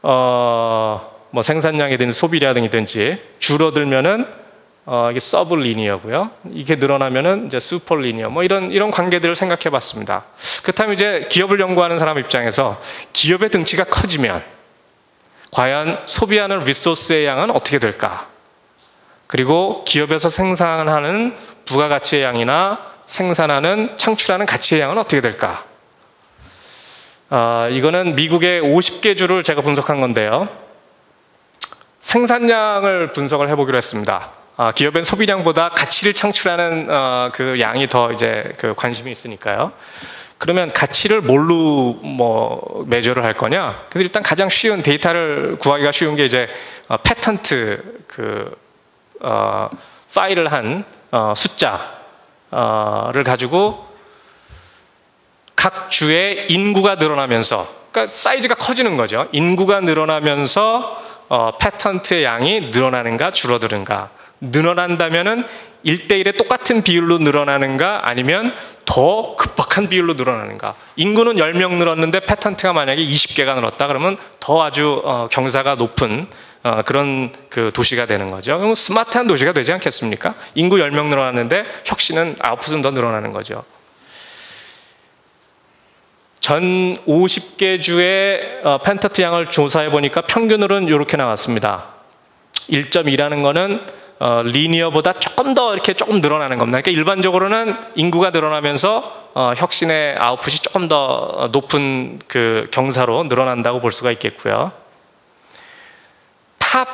뭐 생산량이든지 소비량이든지 줄어들면은 이게 서브 리니어고요. 이게 늘어나면은 이제 슈퍼 리니어, 뭐 이런 관계들을 생각해 봤습니다. 그렇다면 이제 기업을 연구하는 사람 입장에서 기업의 등치가 커지면 과연 소비하는 리소스의 양은 어떻게 될까? 그리고 기업에서 생산하는 부가가치의 양이나 생산하는, 창출하는 가치의 양은 어떻게 될까? 이거는 미국의 50개 주를 제가 분석한 건데요. 생산량을 분석을 해보기로 했습니다. 기업엔 소비량보다 가치를 창출하는 그 양이 더 이제 그 관심이 있으니까요. 그러면 가치를 뭘로 뭐 매저를 할 거냐? 그래서 일단 가장 쉬운, 데이터를 구하기가 쉬운 게 이제 패턴트 파일을 한 숫자를 가지고 각 주의 인구가 늘어나면서, 그러니까 사이즈가 커지는 거죠. 인구가 늘어나면서 패턴트의 양이 늘어나는가 줄어드는가. 늘어난다면은 1대1에 똑같은 비율로 늘어나는가 아니면 더 급박한 비율로 늘어나는가. 인구는 10명 늘었는데 패턴트가 만약에 20개가 늘었다 그러면 더 아주 경사가 높은 그런 그 도시가 되는 거죠. 그럼 스마트한 도시가 되지 않겠습니까? 인구 10명 늘어났는데 혁신은 아웃풋은 더 늘어나는 거죠. 전 50개 주의 펜터트 양을 조사해 보니까 평균으로는 이렇게 나왔습니다. 1.2라는 거는 리니어보다 조금 늘어나는 겁니다. 그러니까 일반적으로는 인구가 늘어나면서 혁신의 아웃풋이 조금 더 높은 그 경사로 늘어난다고 볼 수가 있겠고요. 탑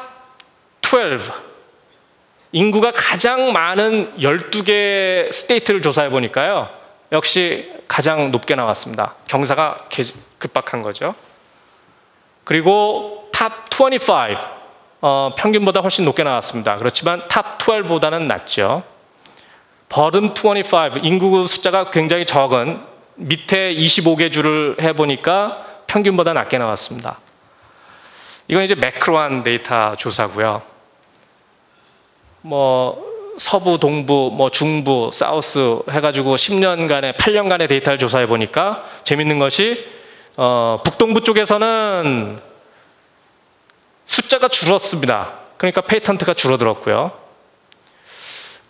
12, 인구가 가장 많은 12개 스테이트를 조사해 보니까요, 역시 가장 높게 나왔습니다. 경사가 급박한 거죠. 그리고 탑 25, 평균보다 훨씬 높게 나왔습니다. 그렇지만 탑 12보다는 낮죠. 버름 25, 인구 숫자가 굉장히 적은 밑에 25개 주를 해보니까 평균보다 낮게 나왔습니다. 이건 이제 매크로한 데이터 조사고요. 뭐 서부, 동부, 뭐 중부, 사우스 해가지고 10년간의 8년간의 데이터를 조사해 보니까 재밌는 것이 북동부 쪽에서는 숫자가 줄었습니다. 그러니까 페이턴트가 줄어들었고요.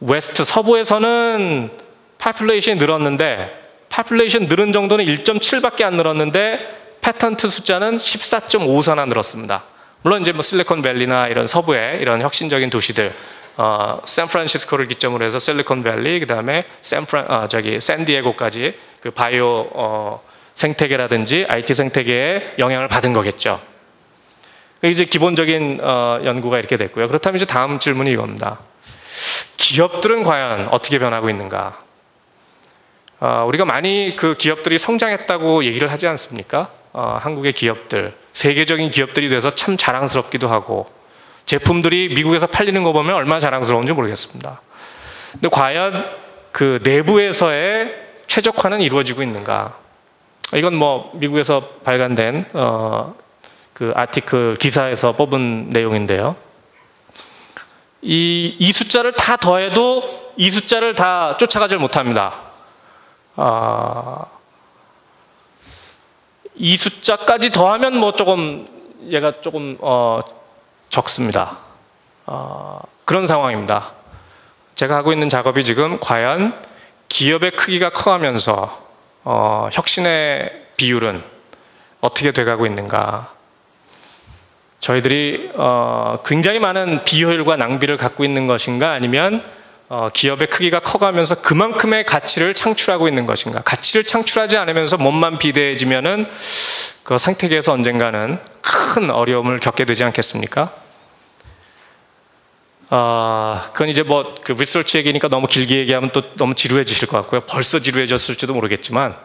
웨스트, 서부에서는 파퓰레이션이 늘었는데, 파퓰레이션 늘은 정도는 1.7밖에 안 늘었는데 페이턴트 숫자는 14.5서나 늘었습니다. 물론 이제 뭐 실리콘밸리나 이런 서부의 이런 혁신적인 도시들, 샌프란시스코를 기점으로 해서 실리콘밸리, 그 다음에 샌디에고까지 그 바이오 생태계라든지 IT 생태계에 영향을 받은 거겠죠. 이제 기본적인 연구가 이렇게 됐고요. 그렇다면 이제 다음 질문이 이겁니다. 기업들은 과연 어떻게 변하고 있는가? 우리가 많이 그 기업들이 성장했다고 얘기를 하지 않습니까? 한국의 기업들, 세계적인 기업들이 돼서 참 자랑스럽기도 하고, 제품들이 미국에서 팔리는 거 보면 얼마나 자랑스러운지 모르겠습니다. 근데 과연 그 내부에서의 최적화는 이루어지고 있는가? 이건 뭐 미국에서 발간된 그 아티클 기사에서 뽑은 내용인데요. 이 숫자를 다 더해도 이 숫자를 다 쫓아가질 못합니다. 이 숫자까지 더하면 뭐 조금 얘가 조금 적습니다. 그런 상황입니다. 제가 하고 있는 작업이 지금 과연 기업의 크기가 커가면서 혁신의 비율은 어떻게 돼가고 있는가. 저희들이 굉장히 많은 비효율과 낭비를 갖고 있는 것인가, 아니면 기업의 크기가 커가면서 그만큼의 가치를 창출하고 있는 것인가. 가치를 창출하지 않으면서 몸만 비대해지면은 그 생태계에서 언젠가는 큰 어려움을 겪게 되지 않겠습니까? 그건 이제 뭐 그 리서치 얘기니까 너무 길게 얘기하면 또 너무 지루해지실 것 같고요. 벌써 지루해졌을지도 모르겠지만,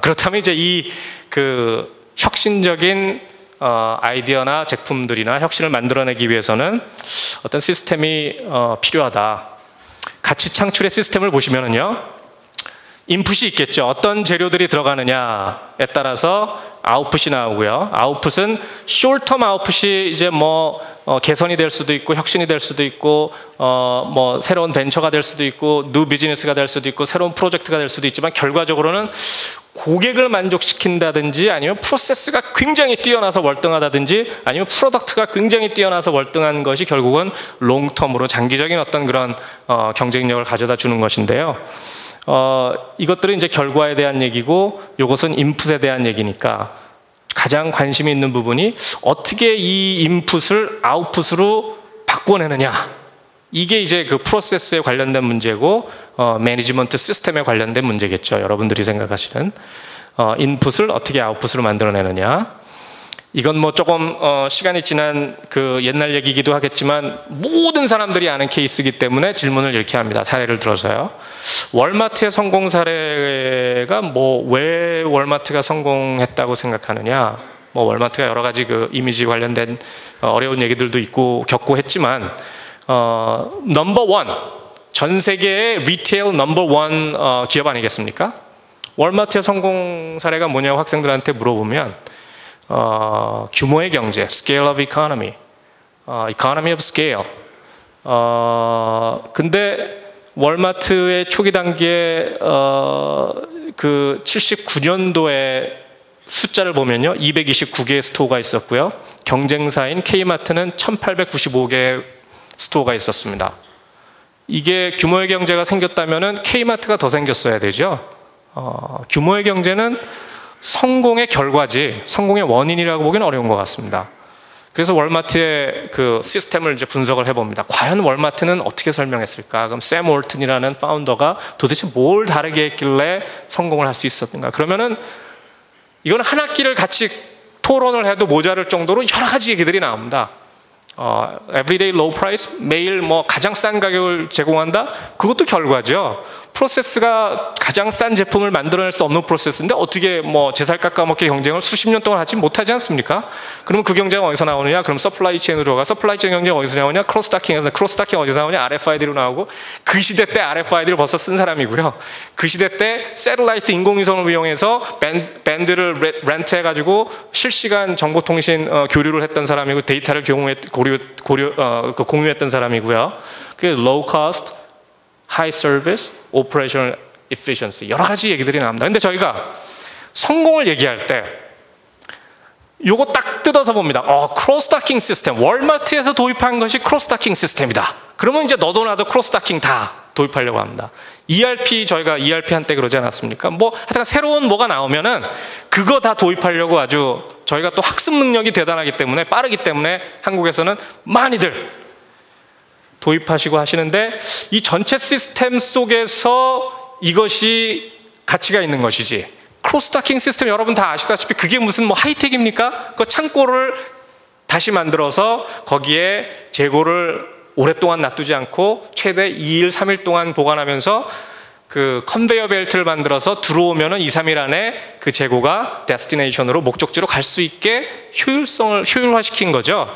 그렇다면 이제 이 그 혁신적인 아이디어나 제품들이나 혁신을 만들어내기 위해서는 어떤 시스템이 필요하다. 가치 창출의 시스템을 보시면은요, 인풋이 있겠죠. 어떤 재료들이 들어가느냐에 따라서 아웃풋이 나오고요. 아웃풋은 숄텀 아웃풋이 이제 뭐 개선이 될 수도 있고, 혁신이 될 수도 있고, 뭐 새로운 벤처가 될 수도 있고, 뉴 비즈니스가 될 수도 있고, 새로운 프로젝트가 될 수도 있지만, 결과적으로는 고객을 만족시킨다든지, 아니면 프로세스가 굉장히 뛰어나서 월등하다든지, 아니면 프로덕트가 굉장히 뛰어나서 월등한 것이 결국은 롱텀으로 장기적인 어떤 그런 경쟁력을 가져다 주는 것인데요. 이것들은 이제 결과에 대한 얘기고, 이것은 인풋에 대한 얘기니까 가장 관심이 있는 부분이 어떻게 이 인풋을 아웃풋으로 바꿔내느냐. 이게 이제 그 프로세스에 관련된 문제고, 매니지먼트 시스템에 관련된 문제겠죠. 여러분들이 생각하시는 인풋을 어떻게 아웃풋으로 만들어내느냐. 이건 뭐 조금 시간이 지난 그 옛날 얘기이기도 하겠지만, 모든 사람들이 아는 케이스이기 때문에 질문을 이렇게 합니다. 사례를 들어서요. 월마트의 성공 사례가 뭐 왜 월마트가 성공했다고 생각하느냐. 뭐 월마트가 여러 가지 그 이미지 관련된 어려운 얘기들도 있고 겪고 했지만, 넘버 원, 전 세계의 리테일 넘버 원 기업 아니겠습니까? 월마트의 성공 사례가 뭐냐고 학생들한테 물어보면 규모의 경제, scale of economy, economy of scale. 근데 월마트의 초기 단계에 그 79년도에 숫자를 보면요, 229개의 스토어가 있었고요. 경쟁사인 K마트는 1895개의 스토어가 있었습니다. 이게 규모의 경제가 생겼다면은 K마트가 더 생겼어야 되죠. 규모의 경제는 성공의 결과지 성공의 원인이라고 보기는 어려운 것 같습니다. 그래서 월마트의 그 시스템을 이제 분석을 해봅니다. 과연 월마트는 어떻게 설명했을까? 그럼 샘 월튼이라는 파운더가 도대체 뭘 다르게 했길래 성공을 할 수 있었는가? 그러면은 이건 한 학기를 같이 토론을 해도 모자랄 정도로 여러 가지 얘기들이 나옵니다. everyday low price, 매일 뭐 가장 싼 가격을 제공한다? 그것도 결과죠. 프로세스가 가장 싼 제품을 만들어낼 수 없는 프로세스인데 어떻게 뭐 제살 깎아먹기 경쟁을 수십 년 동안 하지 못하지 않습니까? 그러면 그 경쟁은 어디서 나오느냐? 그럼 서플라이 체인으로 들어가. 서플라이 체인 경쟁 어디서 나오냐? 크로스타킹에서. 크로스타킹 어디서 나오냐? RFID로 나오고. 그 시대 때 RFID를 벌써 쓴 사람이고요. 그 시대 때 세틀라이트 인공위성을 이용해서 밴드를 렌트해가지고 실시간 정보통신 교류를 했던 사람이고, 데이터를 공유했던 사람이고요. 그게 low cost, high service, operational efficiency, 여러 가지 얘기들이 나옵니다. 근데 저희가 성공을 얘기할 때 요거 딱 뜯어서 봅니다. 크로스타킹 시스템, 월마트에서 도입한 것이 크로스타킹 시스템이다. 그러면 이제 너도 나도 크로스타킹 다 도입하려고 합니다. ERP, 저희가 ERP 한때 그러지 않았습니까? 뭐 하여튼 새로운 뭐가 나오면은 그거 다 도입하려고 아주, 저희가 또 학습 능력이 대단하기 때문에, 빠르기 때문에 한국에서는 많이들 도입하시고 하시는데, 이 전체 시스템 속에서 이것이 가치가 있는 것이지, 크로스타킹 시스템 여러분 다 아시다시피 그게 무슨 뭐 하이텍입니까? 그 창고를 다시 만들어서 거기에 재고를 오랫동안 놔두지 않고 최대 2일, 3일 동안 보관하면서 그 컨베이어 벨트를 만들어서 들어오면은 2, 3일 안에 그 재고가 데스티네이션으로, 목적지로 갈 수 있게 효율화시킨 거죠.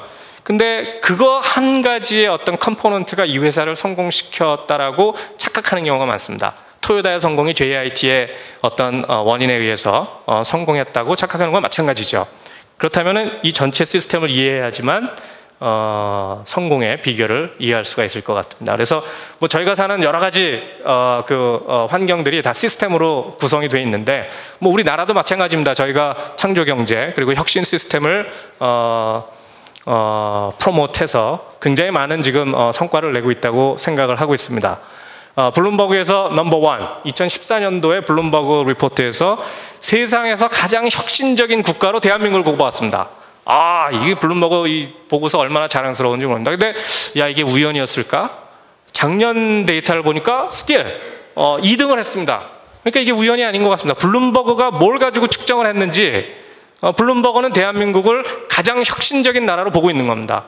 근데 그거 한 가지의 어떤 컴포넌트가 이 회사를 성공시켰다라고 착각하는 경우가 많습니다. 토요타의 성공이 JIT의 어떤 원인에 의해서 성공했다고 착각하는 건 마찬가지죠. 그렇다면 이 전체 시스템을 이해해야지만 성공의 비결을 이해할 수가 있을 것 같습니다. 그래서 뭐 저희가 사는 여러 가지 환경들이 다 시스템으로 구성이 되어 있는데, 뭐 우리나라도 마찬가지입니다. 저희가 창조 경제 그리고 혁신 시스템을 프로모트해서 굉장히 많은 지금 성과를 내고 있다고 생각을 하고 있습니다. 블룸버그에서 넘버 원, 2014년도에 블룸버그 리포트에서 세상에서 가장 혁신적인 국가로 대한민국을 꼽아왔습니다. 아, 이게 블룸버그 이 보고서 얼마나 자랑스러운지 모른다. 근데 야, 이게 우연이었을까? 작년 데이터를 보니까 still 2등을 했습니다. 그러니까 이게 우연이 아닌 것 같습니다. 블룸버그가 뭘 가지고 측정을 했는지 블룸버그는 대한민국을 가장 혁신적인 나라로 보고 있는 겁니다.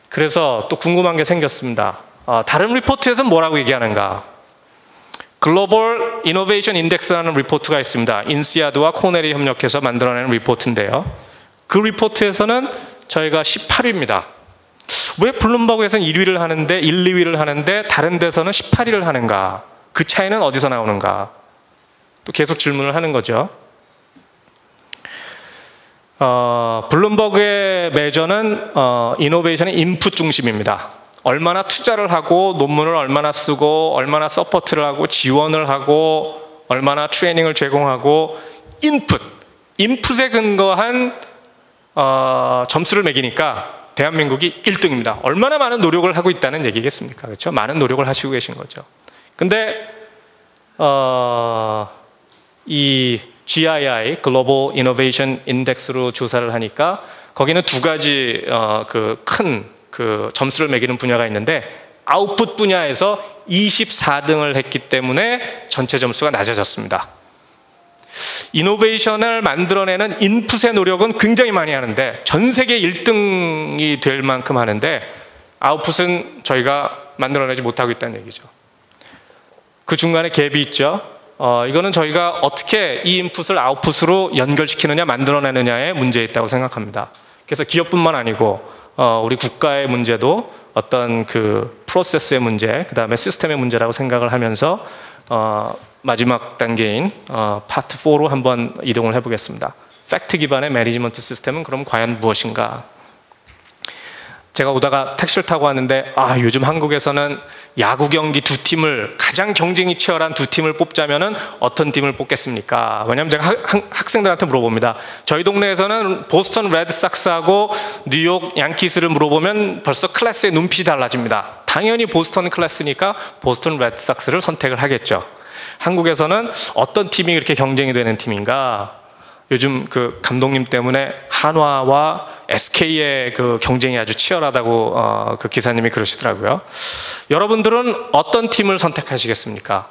그래서 또 궁금한 게 생겼습니다. 다른 리포트에서는 뭐라고 얘기하는가? 글로벌 이노베이션 인덱스라는 리포트가 있습니다. 인시아드와 코넬이 협력해서 만들어낸 리포트인데요. 그 리포트에서는 저희가 18위입니다. 왜 블룸버그에서는 1위를 하는데 1, 2위를 하는데 다른 데서는 18위를 하는가? 그 차이는 어디서 나오는가? 또 계속 질문을 하는 거죠. 블룸버그의 매저는 이노베이션의 인풋 중심입니다. 얼마나 투자를 하고 논문을 얼마나 쓰고 얼마나 서포트를 하고 지원을 하고 얼마나 트레이닝을 제공하고 인풋에 근거한 점수를 매기니까 대한민국이 1등입니다. 얼마나 많은 노력을 하고 있다는 얘기겠습니까? 그렇죠? 많은 노력을 하시고 계신 거죠. 근데 이 GII 글로벌 이노베이션 인덱스로 조사를 하니까 거기는 두 가지 큰 점수를 매기는 분야가 있는데 아웃풋 분야에서 24등을 했기 때문에 전체 점수가 낮아졌습니다. 이노베이션을 만들어내는 인풋의 노력은 굉장히 많이 하는데 전 세계 1등이 될 만큼 하는데 아웃풋은 저희가 만들어내지 못하고 있다는 얘기죠. 그 중간에 갭이 있죠. 이거는 저희가 어떻게 이 인풋을 아웃풋으로 연결시키느냐 만들어내느냐에 문제 있다고 생각합니다. 그래서 기업뿐만 아니고 우리 국가의 문제도 어떤 그 프로세스의 문제, 그 다음에 시스템의 문제라고 생각을 하면서 마지막 단계인 파트 4로 한번 이동을 해보겠습니다. 팩트 기반의 매니지먼트 시스템은 그럼 과연 무엇인가? 제가 오다가 택시를 타고 왔는데 요즘 한국에서는 야구 경기 두 팀을 가장 경쟁이 치열한 두 팀을 뽑자면은 어떤 팀을 뽑겠습니까? 왜냐하면 제가 학생들한테 물어봅니다. 저희 동네에서는 보스턴 레드삭스하고 뉴욕 양키스를 물어보면 벌써 클래스의 눈빛이 달라집니다. 당연히 보스턴 클래스니까 보스턴 레드삭스를 선택을 하겠죠. 한국에서는 어떤 팀이 그렇게 경쟁이 되는 팀인가? 요즘 그 감독님 때문에 한화와 SK의 그 경쟁이 아주 치열하다고 그 기사님이 그러시더라고요. 여러분들은 어떤 팀을 선택하시겠습니까?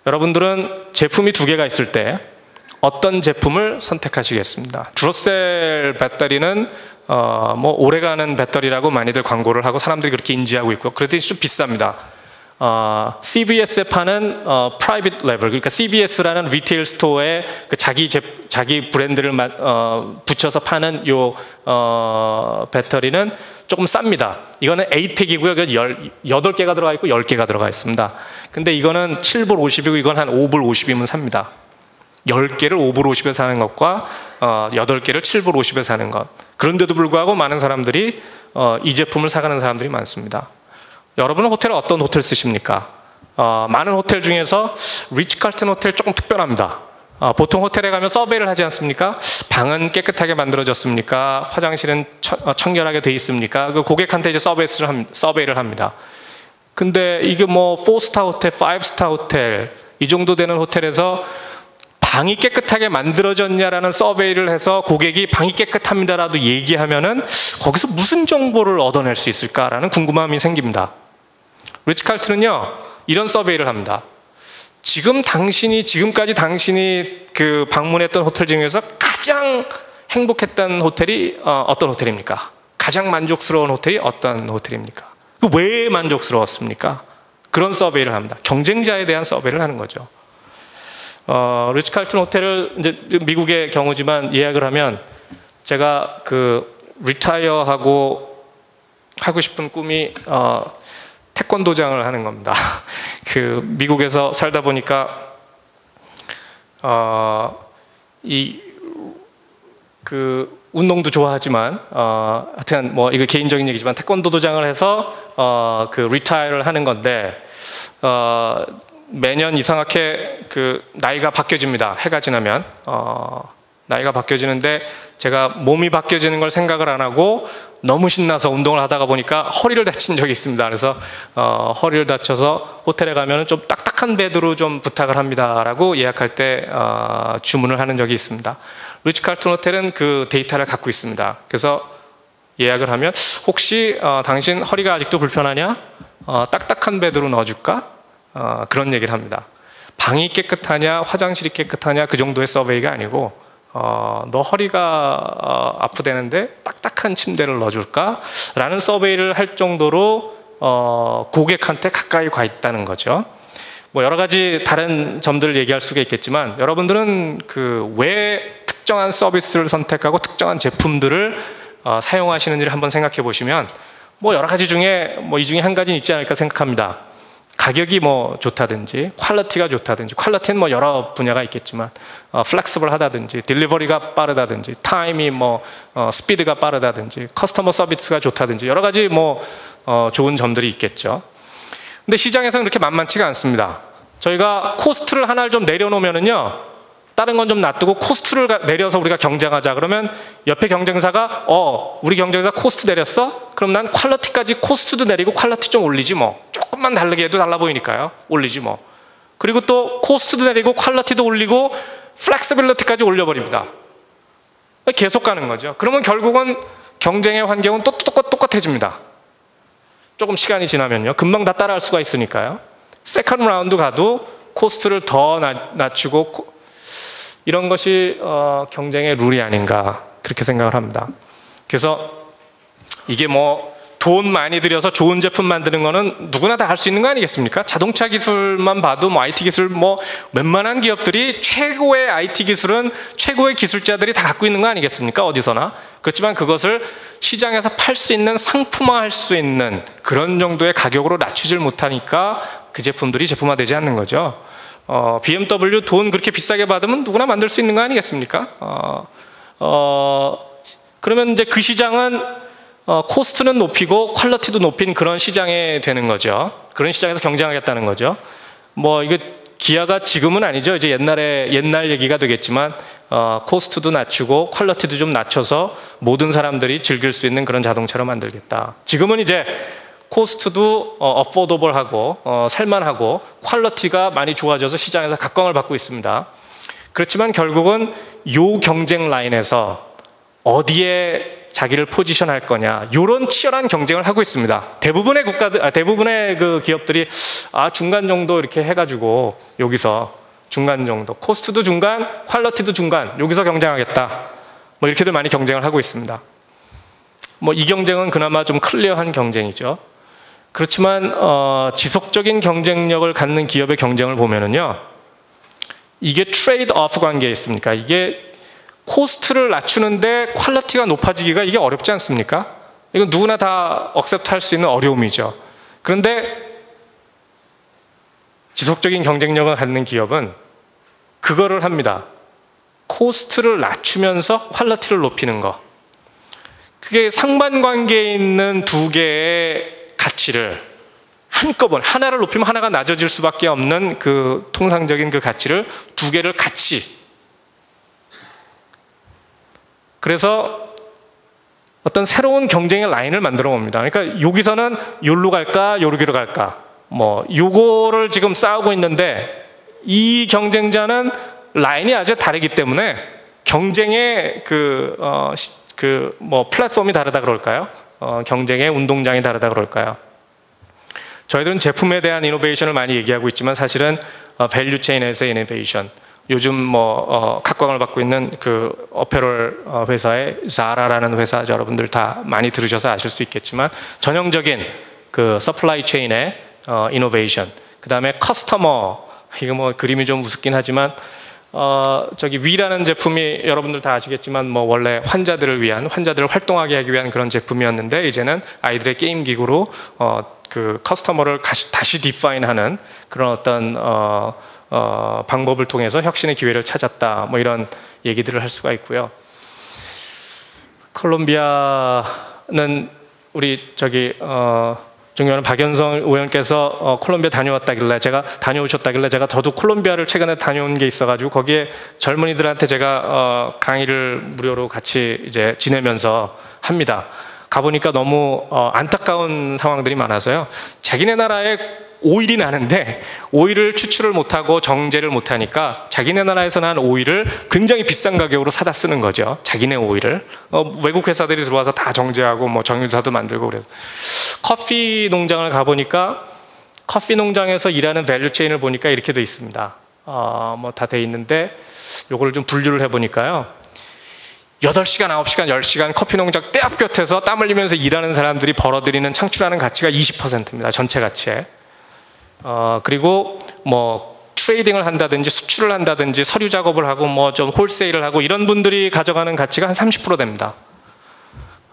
여러분들은 제품이 두 개가 있을 때 어떤 제품을 선택하시겠습니다? 듀러셀 배터리는 뭐 오래가는 배터리라고 많이들 광고를 하고 사람들이 그렇게 인지하고 있고 그랬더니 좀 비쌉니다. CVS에 파는 프라이빗 레벨, 그러니까 CVS라는 리테일 스토어에 그 자기 브랜드를 붙여서 파는 요 배터리는 조금 쌉니다. 이거는 A팩이고요. 8개가 들어가 있고 10개가 들어가 있습니다. 근데 이거는 7불 50이고 이건 한 5불 50이면 삽니다. 10개를 5불 50에 사는 것과 8개를 7불 50에 사는 것. 그런데도 불구하고 많은 사람들이 이 제품을 사가는 사람들이 많습니다. 여러분은 호텔에 어떤 호텔 쓰십니까? 많은 호텔 중에서 리츠칼튼 호텔 조금 특별합니다. 보통 호텔에 가면 서베이를 하지 않습니까? 방은 깨끗하게 만들어졌습니까? 화장실은 청결하게 돼 있습니까? 그 고객한테 이제 서베이를 합니다. 근데 이게 뭐 4스타 호텔, 5스타 호텔 이 정도 되는 호텔에서 방이 깨끗하게 만들어졌냐라는 서베이를 해서 고객이 방이 깨끗합니다라도 얘기하면은 거기서 무슨 정보를 얻어낼 수 있을까라는 궁금함이 생깁니다. 리츠칼튼은요 이런 서베이를 합니다. 지금까지 당신이 그 방문했던 호텔 중에서 가장 행복했던 호텔이 어떤 호텔입니까? 가장 만족스러운 호텔이 어떤 호텔입니까? 왜 만족스러웠습니까? 그런 서베이를 합니다. 경쟁자에 대한 서베이를 하는 거죠. 리츠칼튼 호텔을 이제 미국의 경우지만 예약을 하면 제가 그 리타이어하고 하고 싶은 꿈이 태권도장을 하는 겁니다. 그 미국에서 살다 보니까 그 운동도 좋아하지만 하여튼 뭐 이거 개인적인 얘기지만 태권도 도장을 해서 그 리타이어를 하는 건데 매년 이상하게 그 나이가 바뀌어집니다. 해가 지나면 나이가 바뀌어지는데 제가 몸이 바뀌어지는 걸 생각을 안 하고 너무 신나서 운동을 하다가 보니까 허리를 다친 적이 있습니다. 그래서 허리를 다쳐서 호텔에 가면 좀 딱딱한 베드로 좀 부탁을 합니다라고 예약할 때 주문을 하는 적이 있습니다. 리츠칼튼 호텔은 그 데이터를 갖고 있습니다. 그래서 예약을 하면 혹시 당신 허리가 아직도 불편하냐? 딱딱한 베드로 넣어줄까? 그런 얘기를 합니다. 방이 깨끗하냐, 화장실이 깨끗하냐 그 정도의 서베이가 아니고 너 허리가 아프다는데 딱딱한 침대를 넣어줄까? 라는 서베이를 할 정도로 고객한테 가까이 가 있다는 거죠. 뭐 여러 가지 다른 점들을 얘기할 수가 있겠지만 여러분들은 그 왜 특정한 서비스를 선택하고 특정한 제품들을 사용하시는지를 한번 생각해 보시면 뭐 여러 가지 중에 뭐 이 중에 한 가지는 있지 않을까 생각합니다. 가격이 뭐 좋다든지 퀄리티가 좋다든지, 퀄리티는 뭐 여러 분야가 있겠지만 플렉시블하다든지, 딜리버리가 빠르다든지, 타임이 뭐 스피드가 빠르다든지, 커스터머 서비스가 좋다든지 여러 가지 뭐 좋은 점들이 있겠죠. 근데 시장에서는 그렇게 만만치가 않습니다. 저희가 코스트를 하나를 좀 내려놓으면은요, 다른 건 좀 놔두고 코스트를 내려서 우리가 경쟁하자 그러면 옆에 경쟁사가 우리 경쟁사 코스트 내렸어? 그럼 난 퀄리티까지 코스트도 내리고 퀄리티 좀 올리지 뭐. 조금만 다르게 해도 달라 보이니까요. 올리지 뭐. 그리고 또 코스트도 내리고 퀄리티도 올리고 플렉시빌리티까지 올려버립니다. 계속 가는 거죠. 그러면 결국은 경쟁의 환경은 또 똑같아집니다. 조금 시간이 지나면요. 금방 다 따라할 수가 있으니까요. 세컨드 라운드 가도 코스트를 더 낮추고 이런 것이 경쟁의 룰이 아닌가 그렇게 생각을 합니다. 그래서 이게 뭐 돈 많이 들여서 좋은 제품 만드는 거는 누구나 다 할 수 있는 거 아니겠습니까? 자동차 기술만 봐도 뭐 IT 기술 뭐 웬만한 기업들이 최고의 IT 기술은 최고의 기술자들이 다 갖고 있는 거 아니겠습니까? 어디서나. 그렇지만 그것을 시장에서 팔 수 있는, 상품화할 수 있는 그런 정도의 가격으로 낮추질 못하니까 그 제품들이 제품화되지 않는 거죠. BMW 돈 그렇게 비싸게 받으면 누구나 만들 수 있는 거 아니겠습니까? 그러면 이제 그 시장은 코스트는 높이고 퀄리티도 높인 그런 시장이 되는 거죠. 그런 시장에서 경쟁하겠다는 거죠. 뭐 이게 기아가 지금은 아니죠. 이제 옛날 얘기가 되겠지만 코스트도 낮추고 퀄리티도 좀 낮춰서 모든 사람들이 즐길 수 있는 그런 자동차로 만들겠다. 지금은 이제 코스트도 어포더블하고 살만하고 퀄리티가 많이 좋아져서 시장에서 각광을 받고 있습니다. 그렇지만 결국은 요 경쟁 라인에서 어디에 자기를 포지션할 거냐 이런 치열한 경쟁을 하고 있습니다. 대부분의 그 기업들이 중간 정도 이렇게 해가지고 여기서 중간 정도, 코스트도 중간, 퀄리티도 중간 여기서 경쟁하겠다. 뭐 이렇게들 많이 경쟁을 하고 있습니다. 뭐 이 경쟁은 그나마 좀 클리어한 경쟁이죠. 그렇지만 지속적인 경쟁력을 갖는 기업의 경쟁을 보면은요, 이게 트레이드 오프 관계에 있습니까? 이게 코스트를 낮추는데 퀄리티가 높아지기가 이게 어렵지 않습니까? 이건 누구나 다 억셉트 할 수 있는 어려움이죠. 그런데 지속적인 경쟁력을 갖는 기업은 그거를 합니다. 코스트를 낮추면서 퀄리티를 높이는 거. 그게 상반관계에 있는 두 개의 가치를 한꺼번에 하나를 높이면 하나가 낮아질 수밖에 없는 그 통상적인 그 가치를 두 개를 같이, 그래서 어떤 새로운 경쟁의 라인을 만들어 봅니다. 그러니까 여기서는 요로 갈까 요기로 갈까 뭐 요거를 지금 싸우고 있는데 이 경쟁자는 라인이 아주 다르기 때문에 경쟁의 뭐 플랫폼이 다르다 그럴까요? 경쟁의 운동장이 다르다 그럴까요? 저희들은 제품에 대한 이노베이션을 많이 얘기하고 있지만 사실은 밸류 체인에서의 이노베이션, 요즘 뭐 각광을 받고 있는 그 어페럴 회사의 자라라는 회사 여러분들 다 많이 들으셔서 아실 수 있겠지만 전형적인 그 서플라이 체인의 이노베이션, 그 다음에 커스터머, 이거 뭐 그림이 좀 우습긴 하지만 저기 위라는 제품이 여러분들 다 아시겠지만 뭐 원래 환자들을 활동하게 하기 위한 그런 제품이었는데 이제는 아이들의 게임 기구로 그 커스터머를 다시 디파인하는 그런 어떤 방법을 통해서 혁신의 기회를 찾았다. 뭐 이런 얘기들을 할 수가 있고요. 콜롬비아는 우리 저기 존경하는 박연성 의원께서 콜롬비아 다녀오셨다길래 제가 저도 콜롬비아를 최근에 다녀온 게 있어가지고 거기에 젊은이들한테 제가 강의를 무료로 같이 이제 지내면서 합니다. 가보니까 너무 안타까운 상황들이 많아서요. 자기네 나라에 오일이 나는데 오일을 추출을 못하고 정제를 못하니까 자기네 나라에서 난 오일을 굉장히 비싼 가격으로 사다 쓰는 거죠. 자기네 오일을. 외국 회사들이 들어와서 다 정제하고 뭐 정유사도 만들고 그래서. 커피 농장을 가보니까 커피 농장에서 일하는 밸류체인을 보니까 이렇게 돼 있습니다. 뭐 다 돼 있는데 요거를 좀 분류를 해보니까요. 8시간, 9시간, 10시간 커피 농장 떼앞 곁에서 땀 흘리면서 일하는 사람들이 벌어들이는 창출하는 가치가 20%입니다. 전체 가치에. 그리고 뭐 트레이딩을 한다든지 수출을 한다든지 서류 작업을 하고 뭐 좀 홀세일을 하고 이런 분들이 가져가는 가치가 한 30% 됩니다.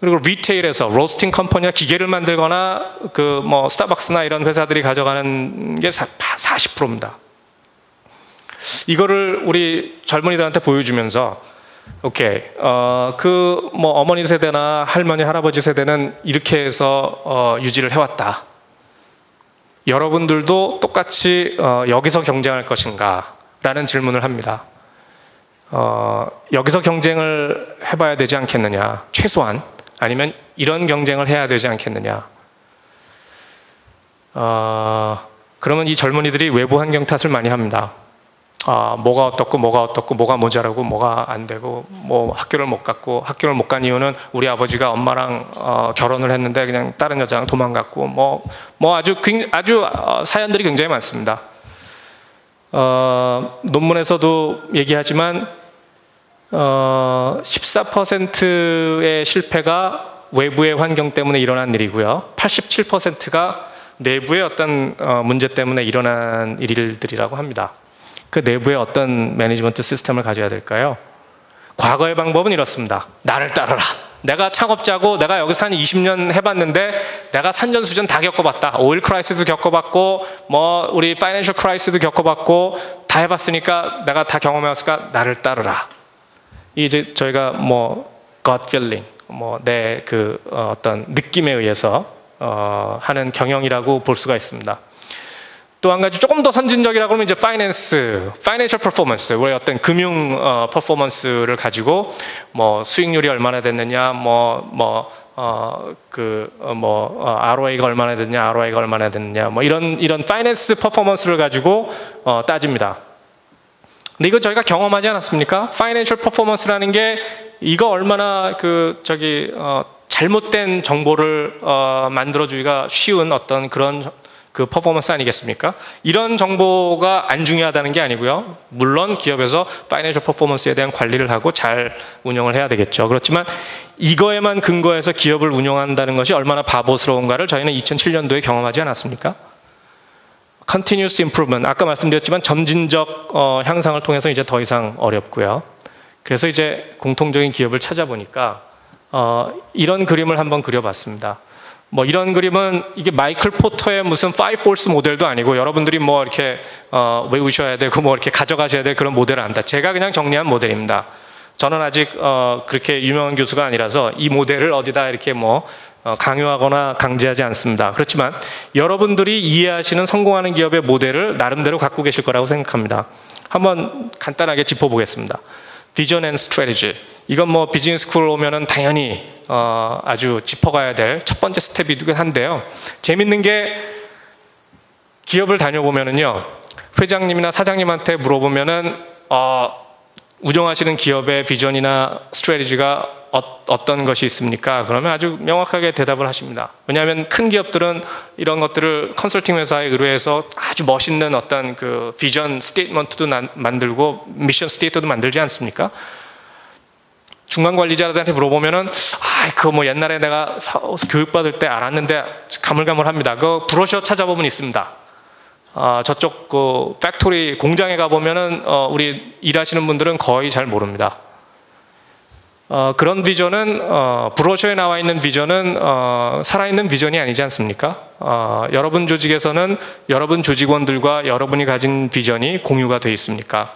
그리고 리테일에서 로스팅 컴퍼니가 기계를 만들거나 그 뭐 스타벅스나 이런 회사들이 가져가는 게 40%입니다. 이거를 우리 젊은이들한테 보여주면서 오케이, 그 뭐 어머니 세대나 할머니 할아버지 세대는 이렇게 해서 유지를 해왔다. 여러분들도 똑같이 여기서 경쟁할 것인가? 라는 질문을 합니다. 여기서 경쟁을 해봐야 되지 않겠느냐? 최소한. 아니면 이런 경쟁을 해야 되지 않겠느냐? 그러면 이 젊은이들이 외부 환경 탓을 많이 합니다. 뭐가 어떻고 뭐가 어떻고 뭐가 모자라고 뭐가 안 되고 뭐 학교를 못 갔고 학교를 못 간 이유는 우리 아버지가 엄마랑 결혼을 했는데 그냥 다른 여자랑 도망갔고 뭐 아주 사연들이 굉장히 많습니다. 논문에서도 얘기하지만 14%의 실패가 외부의 환경 때문에 일어난 일이고요. 87%가 내부의 어떤 문제 때문에 일어난 일들이라고 합니다. 그 내부에 어떤 매니지먼트 시스템을 가져야 될까요? 과거의 방법은 이렇습니다. 나를 따르라. 내가 창업자고 내가 여기서 한 20년 해봤는데 내가 산전수전 다 겪어봤다. 오일 크라이시스도 겪어봤고 뭐 우리 파이낸셜 크라이시스도 겪어봤고 다 해봤으니까 내가 다 경험해왔으니까 나를 따르라. 이제 저희가 뭐 gut feeling, 뭐 내 그 어떤 느낌에 의해서 하는 경영이라고 볼 수가 있습니다. 또 한 가지 조금 더 선진적이라고 하면 이제 파이낸셜 퍼포먼스, 우리 어떤 금융 퍼포먼스를 가지고 뭐 수익률이 얼마나 됐느냐, ROA가 얼마나 됐느냐, ROI가 얼마나 됐느냐, 뭐 이런 파이낸스 퍼포먼스를 가지고 따집니다. 근데 이거 저희가 경험하지 않았습니까? 파이낸셜 퍼포먼스라는 게 이거 얼마나 잘못된 정보를 만들어주기가 쉬운 어떤 그런 그 퍼포먼스 아니겠습니까? 이런 정보가 안 중요하다는 게 아니고요. 물론 기업에서 파이낸셜 퍼포먼스에 대한 관리를 하고 잘 운영을 해야 되겠죠. 그렇지만 이거에만 근거해서 기업을 운영한다는 것이 얼마나 바보스러운가를 저희는 2007년도에 경험하지 않았습니까? Continuous improvement, 아까 말씀드렸지만 점진적 향상을 통해서 이제 더 이상 어렵고요. 그래서 이제 공통적인 기업을 찾아보니까 이런 그림을 한번 그려봤습니다. 뭐 이런 그림은 이게 마이클 포터의 무슨 5force 모델도 아니고 여러분들이 뭐 이렇게 외우셔야 되고 뭐 이렇게 가져가셔야 될 그런 모델은 아닙니다. 제가 그냥 정리한 모델입니다. 저는 아직 그렇게 유명한 교수가 아니라서 이 모델을 어디다 이렇게 뭐 강요하거나 강제하지 않습니다. 그렇지만 여러분들이 이해하시는 성공하는 기업의 모델을 나름대로 갖고 계실 거라고 생각합니다. 한번 간단하게 짚어보겠습니다. 비전 앤 스트래티지. 이건 뭐 비즈니스 스쿨 오면은 당연히 아주 짚어가야 될 첫 번째 스텝이기도 한데요. 재밌는 게 기업을 다녀보면은요, 회장님이나 사장님한테 물어보면은 운영하시는 기업의 비전이나 스트래티지가 어떤 것이 있습니까? 그러면 아주 명확하게 대답을 하십니다. 왜냐하면 큰 기업들은 이런 것들을 컨설팅 회사에 의뢰해서 아주 멋있는 어떤 그 비전 스테이트먼트도 만들고 미션 스테이트도 만들지 않습니까? 중간 관리자들한테 물어보면은 그거 뭐 옛날에 내가 교육받을 때 알았는데 가물가물합니다. 그 브로셔 찾아보면 있습니다. 저쪽 그 팩토리 공장에 가보면은 우리 일하시는 분들은 거의 잘 모릅니다. 그런 비전은 브로셔에 나와 있는 비전은 살아있는 비전이 아니지 않습니까? 여러분 조직에서는 여러분 조직원들과 여러분이 가진 비전이 공유가 되어 있습니까?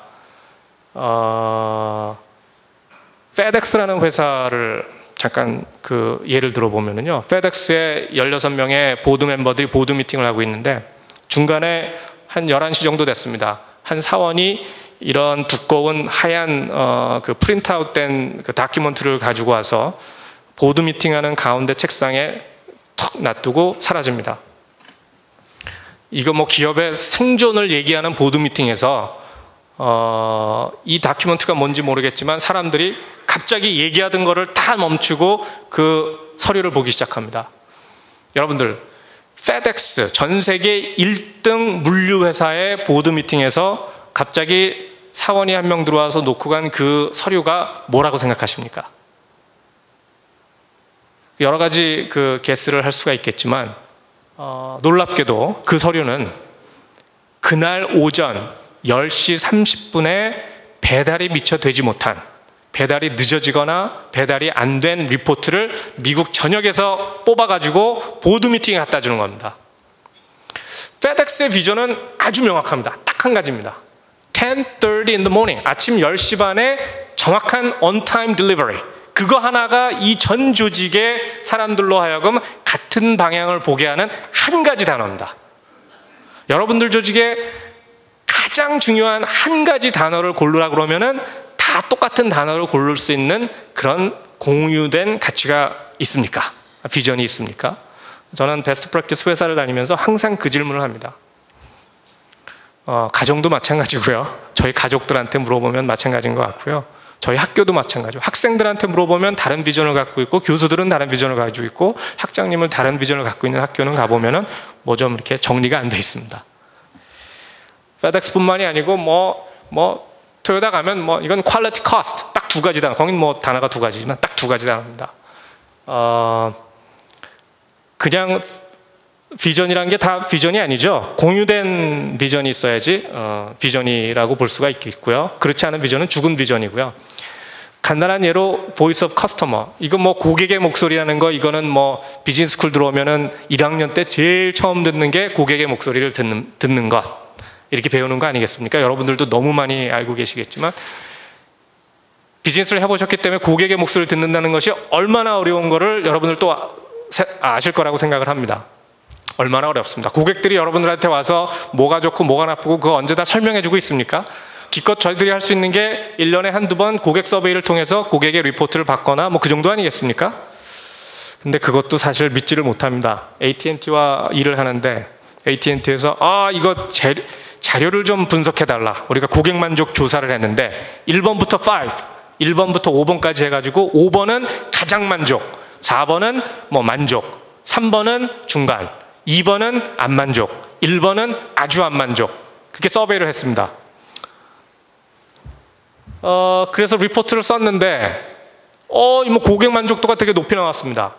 페덱스라는 회사를 잠깐 그 예를 들어보면요. 페덱스의 16명의 보드 멤버들이 보드 미팅을 하고 있는데 중간에 한 11시 정도 됐습니다. 한 사원이 이런 두꺼운 하얀 그 프린트아웃된 그 다큐멘터리를 가지고 와서 보드 미팅하는 가운데 책상에 턱 놔두고 사라집니다. 이거 뭐 기업의 생존을 얘기하는 보드 미팅에서 이 다큐멘터리가 뭔지 모르겠지만 사람들이 갑자기 얘기하던 거를 다 멈추고 그 서류를 보기 시작합니다. 여러분들, 페덱스 전 세계 1등 물류회사의 보드 미팅에서 갑자기 사원이 한 명 들어와서 놓고 간 그 서류가 뭐라고 생각하십니까? 여러 가지 그 게스를 할 수가 있겠지만 놀랍게도 그 서류는 그날 오전 10시 30분에 배달이 미처 되지 못한, 배달이 늦어지거나 배달이 안 된 리포트를 미국 전역에서 뽑아가지고 보드 미팅에 갖다 주는 겁니다. 페덱스의 비전은 아주 명확합니다. 딱 한 가지입니다. 10:30 in the morning, 아침 10시 반에 정확한 on-time delivery. 그거 하나가 이 전 조직의 사람들로 하여금 같은 방향을 보게 하는 한 가지 단어입니다. 여러분들 조직에 가장 중요한 한 가지 단어를 고르라 그러면은 다 똑같은 단어를 고를 수 있는 그런 공유된 가치가 있습니까? 비전이 있습니까? 저는 베스트 프랙티스 회사를 다니면서 항상 그 질문을 합니다. 가정도 마찬가지고요. 저희 가족들한테 물어보면 마찬가지인 것 같고요. 저희 학교도 마찬가지고, 학생들한테 물어보면 다른 비전을 갖고 있고, 교수들은 다른 비전을 가지고 있고, 학장님은 다른 비전을 갖고 있는 학교는 가보면은 뭐 좀 이렇게 정리가 안 돼 있습니다. 페덱스뿐만이 아니고 토요타 가면 이건 퀄리티 코스트, 딱 두 가지 단어. 거긴 단어가 두 가지지만 딱 두 가지 단어입니다. 그냥 비전이란 게 다 비전이 아니죠. 공유된 비전이 있어야지 비전이라고 볼 수가 있고요. 그렇지 않은 비전은 죽은 비전이고요. 간단한 예로 보이스 오브 커스터머, 이거 고객의 목소리라는 거, 이거는 비즈니스 스쿨 들어오면은 1학년 때 제일 처음 듣는 게 고객의 목소리를 듣는 것, 이렇게 배우는 거 아니겠습니까? 여러분들도 너무 많이 알고 계시겠지만 비즈니스를 해보셨기 때문에 고객의 목소리를 듣는다는 것이 얼마나 어려운 거를 여러분들 또 아실 거라고 생각을 합니다. 얼마나 어렵습니다. 고객들이 여러분들한테 와서 뭐가 좋고 뭐가 나쁘고 그거 언제 다 설명해 주고 있습니까? 기껏 저희들이 할 수 있는 게 1년에 한두 번 고객 서베이를 통해서 고객의 리포트를 받거나 그 정도 아니겠습니까? 근데 그것도 사실 믿지를 못합니다. AT&T와 일을 하는데 AT&T에서 이거 자료를 좀 분석해달라. 우리가 고객 만족 조사를 했는데 1번부터 1번부터 5번까지 해가지고 5번은 가장 만족, 4번은 만족, 3번은 중간, 2번은 안 만족, 1번은 아주 안 만족. 그렇게 서베이를 했습니다. 그래서 리포트를 썼는데 고객 만족도가 되게 높이 나왔습니다.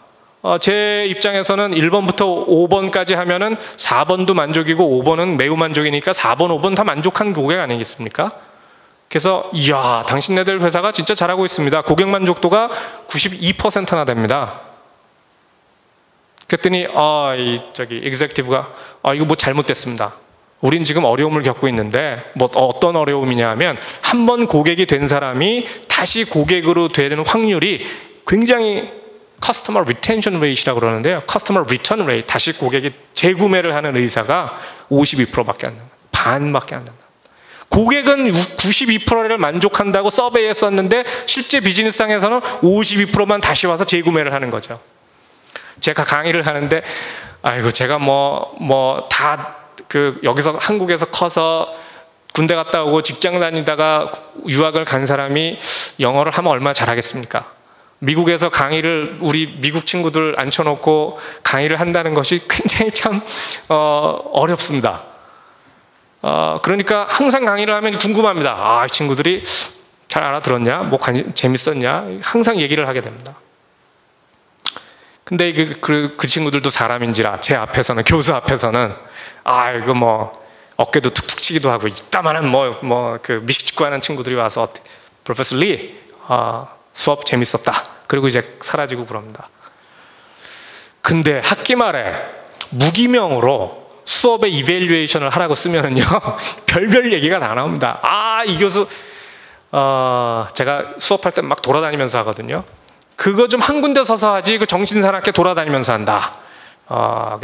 제 입장에서는 1번부터 5번까지 하면은 4번도 만족이고 5번은 매우 만족이니까 4번, 5번 다 만족한 고객 아니겠습니까? 그래서 이야, 당신네들 회사가 진짜 잘하고 있습니다. 고객 만족도가 92%나 됩니다. 그랬더니 executive가 이거 잘못됐습니다. 우린 지금 어려움을 겪고 있는데 어떤 어려움이냐 하면 한 번 고객이 된 사람이 다시 고객으로 되는 확률이 굉장히 커스터머 리텐션 레이트라고 그러는데요. 커스터머 리턴 레이트, 다시 고객이 재구매를 하는 의사가 52%밖에 안 된다. 반밖에 안 된다. 고객은 92%를 만족한다고 서베이에 썼는데 실제 비즈니스상에서는 52%만 다시 와서 재구매를 하는 거죠. 제가 강의를 하는데 제가 다 여기서 한국에서 커서 군대 갔다 오고 직장 다니다가 유학을 간 사람이 영어를 하면 얼마나 잘하겠습니까? 미국에서 강의를 우리 미국 친구들 앉혀놓고 강의를 한다는 것이 굉장히 참 어렵습니다. 그러니까 항상 강의를 하면 궁금합니다. 이 친구들이 잘 알아들었냐? 재밌었냐? 항상 얘기를 하게 됩니다. 근데 그 친구들도 사람인지라 제 앞에서는, 교수 앞에서는 이거 어깨도 툭툭 치기도 하고, 이따만한 그 미식축구 하는 친구들이 와서 프로페서 리 수업 재밌었다. 그리고 이제 사라지고 그럽니다. 근데 학기 말에 무기명으로 수업의 이밸류에이션을 하라고 쓰면은요 별별 얘기가 다 나옵니다. 이 교수 제가 수업할 때 막 돌아다니면서 하거든요. 그거 좀 한 군데 서서 하지, 그 정신사납게 돌아다니면서 한다.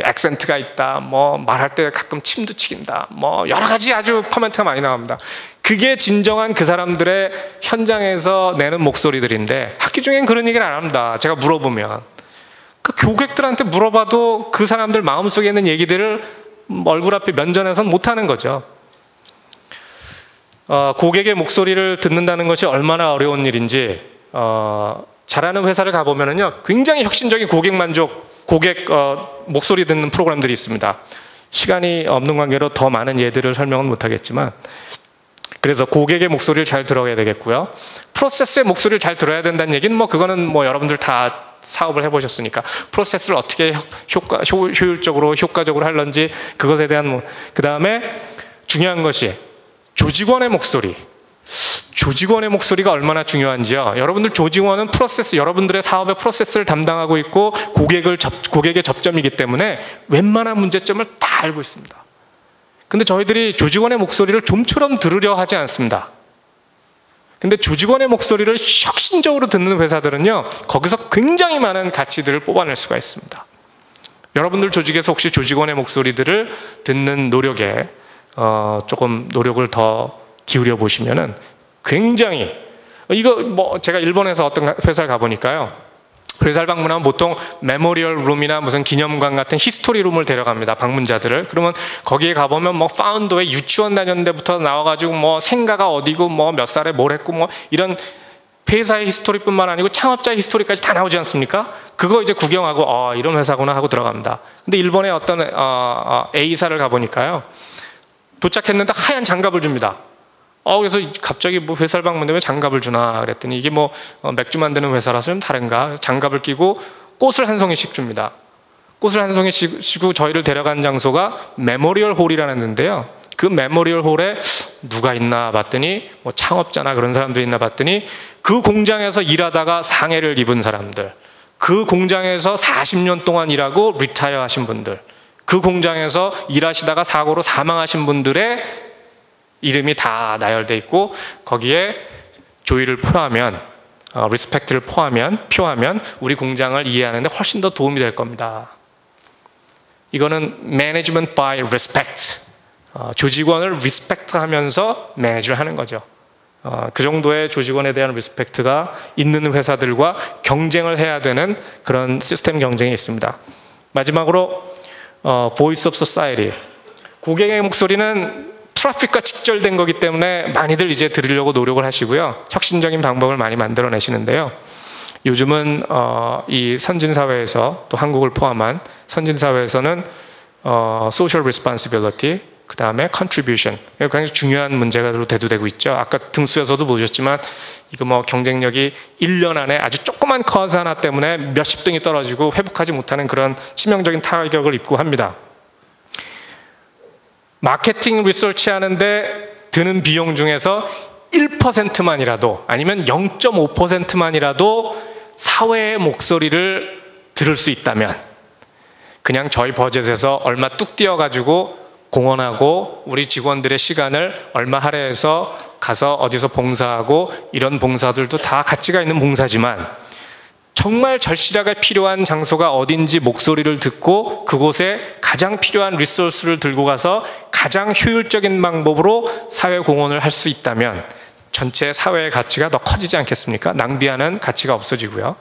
액센트가 있다. 뭐 말할 때 가끔 침도 튀긴다. 뭐 여러 가지 아주 코멘트가 많이 나옵니다. 그게 진정한 그 사람들의 현장에서 내는 목소리들인데 학교 중엔 그런 얘기를 안 합니다. 제가 물어보면 그 고객들한테 물어봐도 그 사람들 마음속에 있는 얘기들을 얼굴 앞에 면전에서는 못하는 거죠. 고객의 목소리를 듣는다는 것이 얼마나 어려운 일인지 잘하는 회사를 가보면은요, 굉장히 혁신적인 고객 목소리 듣는 프로그램들이 있습니다. 시간이 없는 관계로 더 많은 예들을 설명은 못하겠지만, 그래서 고객의 목소리를 잘 들어야 되겠고요. 프로세스의 목소리를 잘 들어야 된다는 얘기는 뭐 그거는 뭐 여러분들 다 사업을 해보셨으니까 프로세스를 어떻게 효율적으로 효과적으로 할런지 그것에 대한 그 다음에 중요한 것이 조직원의 목소리. 조직원의 목소리가 얼마나 중요한지요. 여러분들 조직원은 프로세스, 여러분들의 사업의 프로세스를 담당하고 있고 고객의 접점이기 때문에 웬만한 문제점을 다 알고 있습니다. 근데 저희들이 조직원의 목소리를 좀처럼 들으려 하지 않습니다. 근데 조직원의 목소리를 혁신적으로 듣는 회사들은요, 거기서 굉장히 많은 가치들을 뽑아낼 수가 있습니다. 여러분들 조직에서 혹시 조직원의 목소리들을 듣는 노력에 조금 노력을 더 기울여 보시면은 굉장히, 이거 뭐 제가 일본에서 어떤 회사를 가보니까요, 회사를 방문하면 보통 메모리얼 룸이나 무슨 기념관 같은 히스토리 룸을 데려갑니다. 방문자들을. 그러면 거기에 가보면 뭐 파운더의 유치원 다녔는 데부터 나와가지고 뭐 생가가 어디고 뭐 몇 살에 뭘 했고 뭐 이런 회사의 히스토리뿐만 아니고 창업자의 히스토리까지 다 나오지 않습니까? 그거 이제 구경하고 이런 회사구나 하고 들어갑니다. 근데 일본의 어떤 A사를 가보니까요, 도착했는데 하얀 장갑을 줍니다. 그래서 갑자기 뭐 회사를 방문했는데 왜 장갑을 주나 그랬더니 이게 뭐 맥주 만드는 회사라서 좀 다른가, 장갑을 끼고 꽃을 한 송이씩 줍니다. 꽃을 한 송이씩 주고 저희를 데려간 장소가 메모리얼 홀이라는 데인데요, 그 메모리얼 홀에 누가 있나 봤더니 뭐 창업자나 그런 사람들이 있나 봤더니 그 공장에서 일하다가 상해를 입은 사람들, 그 공장에서 40년 동안 일하고 리타이어 하신 분들, 그 공장에서 일하시다가 사고로 사망하신 분들의 이름이 다 나열돼 있고, 거기에 조의를 표하면, 리스펙트를 표하면 우리 공장을 이해하는 데 훨씬 더 도움이 될 겁니다. 이거는 management by respect, 조직원을 리스펙트 하면서 매니지를 하는 거죠. 그 정도의 조직원에 대한 리스펙트가 있는 회사들과 경쟁을 해야 되는 그런 시스템 경쟁이 있습니다. 마지막으로 voice of society, 고객의 목소리는 트래픽과 직결된 거기 때문에 많이들 이제 들으려고 노력을 하시고요, 혁신적인 방법을 많이 만들어내시는데요, 요즘은 이 선진사회에서, 또 한국을 포함한 선진사회에서는 social responsibility, 그 다음에 contribution, 굉장히 중요한 문제가 대두되고 있죠. 아까 등수에서도 보셨지만 이거 뭐 경쟁력이 1년 안에 아주 조그만 커즈 하나 때문에 몇십 등이 떨어지고 회복하지 못하는 그런 치명적인 타격을 입고 합니다. 마케팅 리서치 하는데 드는 비용 중에서 1%만이라도 아니면 0.5%만이라도 사회의 목소리를 들을 수 있다면, 그냥 저희 버젯에서 얼마 뚝 띄어가지고 공헌하고 우리 직원들의 시간을 얼마 할애해서 가서 어디서 봉사하고, 이런 봉사들도 다 가치가 있는 봉사지만 정말 절실하게 필요한 장소가 어딘지 목소리를 듣고 그곳에 가장 필요한 리소스를 들고 가서 가장 효율적인 방법으로 사회 공헌을 할 수 있다면 전체 사회의 가치가 더 커지지 않겠습니까? 낭비하는 가치가 없어지고요.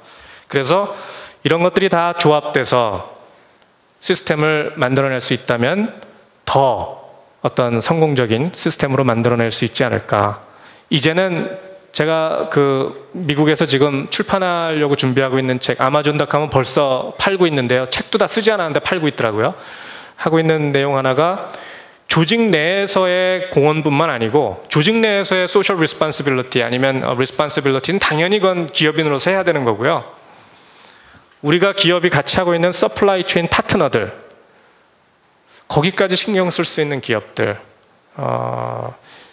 그래서 이런 것들이 다 조합돼서 시스템을 만들어낼 수 있다면 더 어떤 성공적인 시스템으로 만들어낼 수 있지 않을까. 이제는 제가 미국에서 지금 출판하려고 준비하고 있는 책, 아마존닷컴은 벌써 팔고 있는데요, 책도 다 쓰지 않았는데 팔고 있더라고요. 하고 있는 내용 하나가 조직 내에서의 공헌뿐만 아니고 조직 내에서의 소셜 리스폰시빌리티, 아니면 리스폰시빌리티는 당연히 그건 기업인으로서 해야 되는 거고요, 우리가 기업이 같이 하고 있는 서플라이 체인 파트너들, 거기까지 신경 쓸 수 있는 기업들,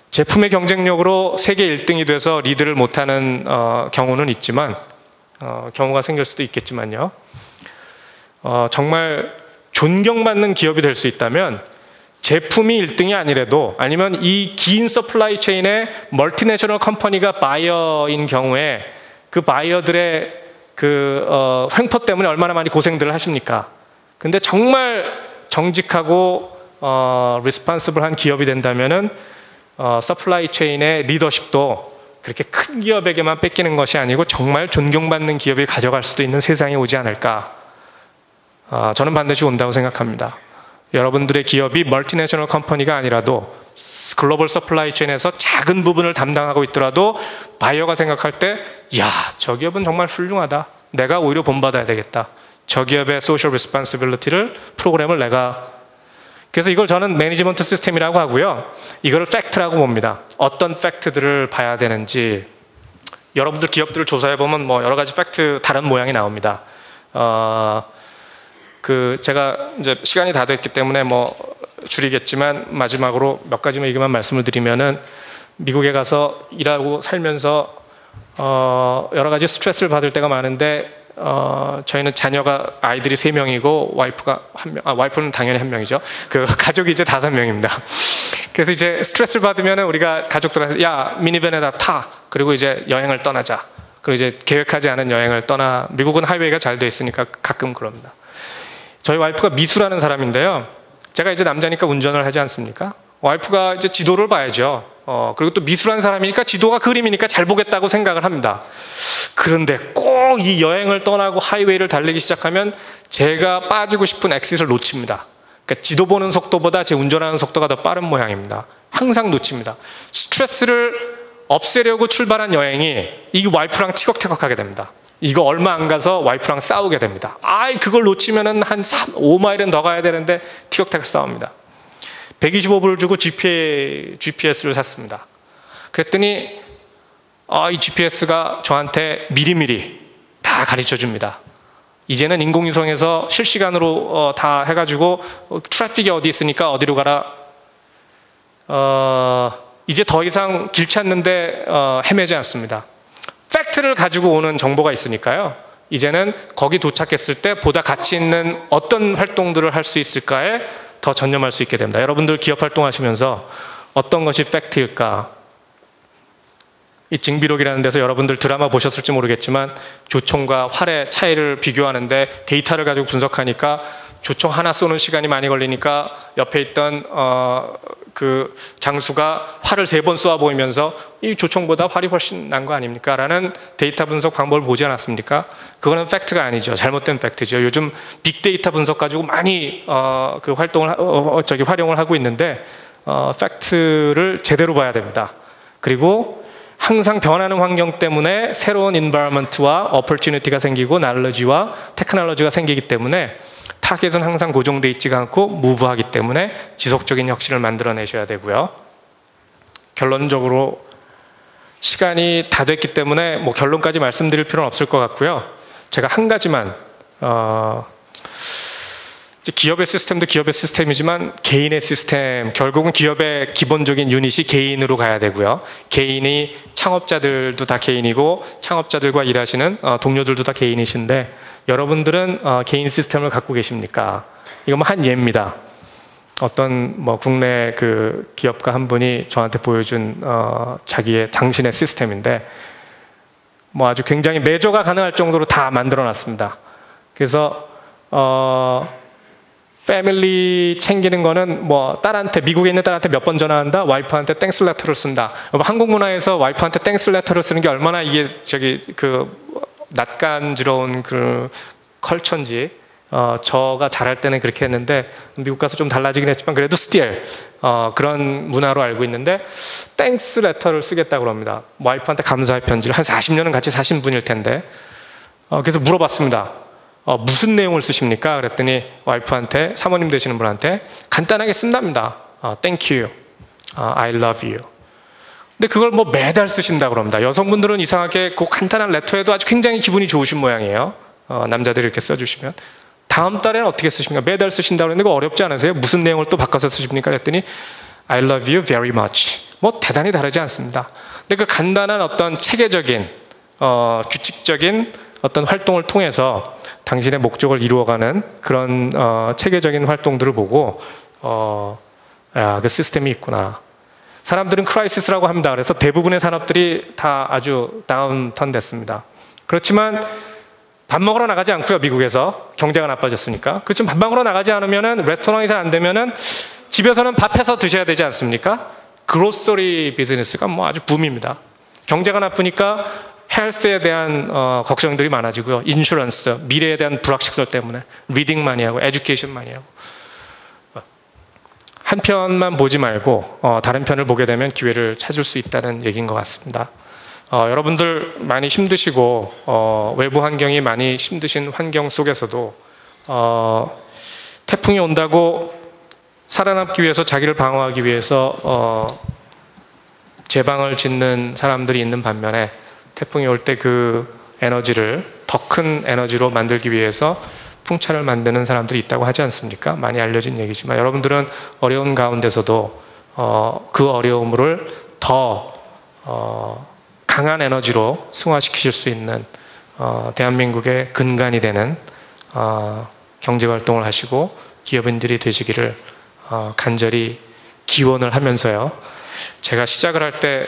제품의 경쟁력으로 세계 1등이 돼서 리드를 못하는 경우는 있지만, 경우가 생길 수도 있겠지만요, 정말 존경받는 기업이 될 수 있다면 제품이 1등이 아니래도, 아니면 이 긴 서플라이 체인의 멀티내셔널 컴퍼니가 바이어인 경우에 그 바이어들의 횡포 때문에 얼마나 많이 고생들을 하십니까? 근데 정말 정직하고 리스폰시블한 기업이 된다면은 서플라이 체인의 리더십도 그렇게 큰 기업에게만 뺏기는 것이 아니고 정말 존경받는 기업이 가져갈 수도 있는 세상이 오지 않을까. 저는 반드시 온다고 생각합니다. 여러분들의 기업이 멀티내셔널 컴퍼니가 아니라도 글로벌 서플라이 체인에서 작은 부분을 담당하고 있더라도 바이어가 생각할 때 야, 저 기업은 정말 훌륭하다. 내가 오히려 본받아야 되겠다. 저 기업의 소셜 리스폰시빌리티를 프로그램을 내가 그래서 이걸 저는 매니지먼트 시스템이라고 하고요. 이걸 팩트라고 봅니다. 어떤 팩트들을 봐야 되는지 여러분들 기업들을 조사해 보면 뭐 여러 가지 팩트 다른 모양이 나옵니다. 제가 이제 시간이 다 됐기 때문에 뭐 줄이겠지만 마지막으로 몇 가지만 얘기만 말씀을 드리면은 미국에 가서 일하고 살면서 여러 가지 스트레스를 받을 때가 많은데 저희는 자녀가 아이들이 3명이고 와이프가 1명, 와이프는 당연히 1명이죠. 가족이 이제 5명입니다. 그래서 이제 스트레스를 받으면 우리가 가족들한테 야 미니밴에다 타. 그리고 이제 여행을 떠나자. 그리고 이제 계획하지 않은 여행을 미국은 하이웨이가 잘 돼 있으니까 가끔 그럽니다. 저희 와이프가 미수라는 사람인데요. 제가 이제 남자니까 운전을 하지 않습니까? 와이프가 이제 지도를 봐야죠. 그리고 또 미수라는 사람이니까 지도가 그림이니까 잘 보겠다고 생각을 합니다. 그런데 꼭 이 여행을 떠나고 하이웨이를 달리기 시작하면 제가 빠지고 싶은 엑싯을 놓칩니다. 그러니까 지도 보는 속도보다 제 운전하는 속도가 더 빠른 모양입니다. 항상 놓칩니다. 스트레스를 없애려고 출발한 여행이 이 와이프랑 티격태격하게 됩니다. 이거 얼마 안 가서 와이프랑 싸우게 됩니다. 그걸 놓치면은 한 5마일은 더 가야 되는데 티격태격 싸웁니다. 125불을 주고 GPS를 샀습니다. 그랬더니 이 GPS가 저한테 미리미리 다 가르쳐 줍니다. 이제는 인공위성에서 실시간으로 다 해가지고 트래픽이 어디 있으니까 어디로 가라. 이제 더 이상 길 찾는데 헤매지 않습니다. 팩트를 가지고 오는 정보가 있으니까요. 이제는 거기 도착했을 때 보다 가치 있는 어떤 활동들을 할 수 있을까에 더 전념할 수 있게 됩니다. 여러분들 기업 활동하시면서 어떤 것이 팩트일까? 이 징비록이라는 데서 여러분들 드라마 보셨을지 모르겠지만 조총과 활의 차이를 비교하는데 데이터를 가지고 분석하니까 조총 하나 쏘는 시간이 많이 걸리니까 옆에 있던 장수가 활을 3번 쏘아 보이면서 이 조총보다 활이 훨씬 난 거 아닙니까? 라는 데이터 분석 방법을 보지 않았습니까? 그거는 팩트가 아니죠. 잘못된 팩트죠. 요즘 빅데이터 분석 가지고 많이 활용을 하고 있는데 팩트를 제대로 봐야 됩니다. 그리고 항상 변하는 환경 때문에 새로운 environment와 opportunity가 생기고 knowledge와 technology가 생기기 때문에 타겟은 항상 고정되어 있지가 않고 무브하기 때문에 지속적인 혁신을 만들어내셔야 되고요. 결론적으로 시간이 다 됐기 때문에 뭐 결론까지 말씀드릴 필요는 없을 것 같고요. 제가 한 가지만 기업의 시스템도 기업의 시스템이지만 개인의 시스템, 결국은 기업의 기본적인 유닛이 개인으로 가야 되고요. 개인이 창업자들도 다 개인이고 창업자들과 일하시는 동료들도 다 개인이신데 여러분들은 개인 시스템을 갖고 계십니까? 이건 한 예입니다. 어떤 국내 기업가 한 분이 저한테 보여준 당신의 시스템인데 아주 굉장히 매조가 가능할 정도로 다 만들어 놨습니다. 그래서 패밀리 챙기는 거는 딸한테 미국에 있는 딸한테 몇 번 전화한다. 와이프한테 땡스 레터를 쓴다. 한국 문화에서 와이프한테 땡스 레터를 쓰는 게 얼마나 이게 낯간지러운 컬처인지 저가 잘할 때는 그렇게 했는데 미국 가서 좀 달라지긴 했지만 그래도 still 그런 문화로 알고 있는데 땡스 레터를 쓰겠다고 합니다. 와이프한테 감사의 편지를 한 40년은 같이 사신 분일 텐데 그래서 물어봤습니다. 무슨 내용을 쓰십니까? 그랬더니 와이프한테 사모님 되시는 분한테 간단하게 쓴답니다. Thank you, I love you. 근데 그걸 매달 쓰신다고 합니다. 여성분들은 이상하게 그 간단한 레터에도 아주 굉장히 기분이 좋으신 모양이에요. 남자들이 이렇게 써주시면 다음 달에는 어떻게 쓰십니까? 매달 쓰신다고 했는데 어렵지 않으세요? 무슨 내용을 또 바꿔서 쓰십니까? 그랬더니 I love you very much. 대단히 다르지 않습니다. 근데 그 간단한 어떤 체계적인 규칙적인 어떤 활동을 통해서 당신의 목적을 이루어가는 그런 체계적인 활동들을 보고 그 시스템이 있구나. 사람들은 크라이시스라고 합니다. 그래서 대부분의 산업들이 다 아주 다운턴 됐습니다. 그렇지만 밥 먹으러 나가지 않고요. 미국에서 경제가 나빠졌으니까. 그렇지만 밥 먹으러 나가지 않으면은 레스토랑이 잘 안 되면은 집에서는 밥해서 드셔야 되지 않습니까? 그로서리 비즈니스가 뭐 아주 붐입니다. 경제가 나쁘니까 헬스에 대한 걱정들이 많아지고요. 인슈런스, 미래에 대한 불확실성 때문에 리딩 많이 하고 에듀케이션 많이 하고. 한 편만 보지 말고 다른 편을 보게 되면 기회를 찾을 수 있다는 얘기인 것 같습니다. 여러분들 많이 힘드시고 외부 환경이 많이 힘드신 환경 속에서도 태풍이 온다고 살아남기 위해서 자기를 방어하기 위해서 제방을 짓는 사람들이 있는 반면에 태풍이 올 때 그 에너지를 더 큰 에너지로 만들기 위해서 풍차를 만드는 사람들이 있다고 하지 않습니까? 많이 알려진 얘기지만 여러분들은 어려운 가운데서도 그 어려움을 더 강한 에너지로 승화시키실 수 있는 대한민국의 근간이 되는 경제활동을 하시고 기업인들이 되시기를 간절히 기원을 하면서요. 제가 시작을 할 때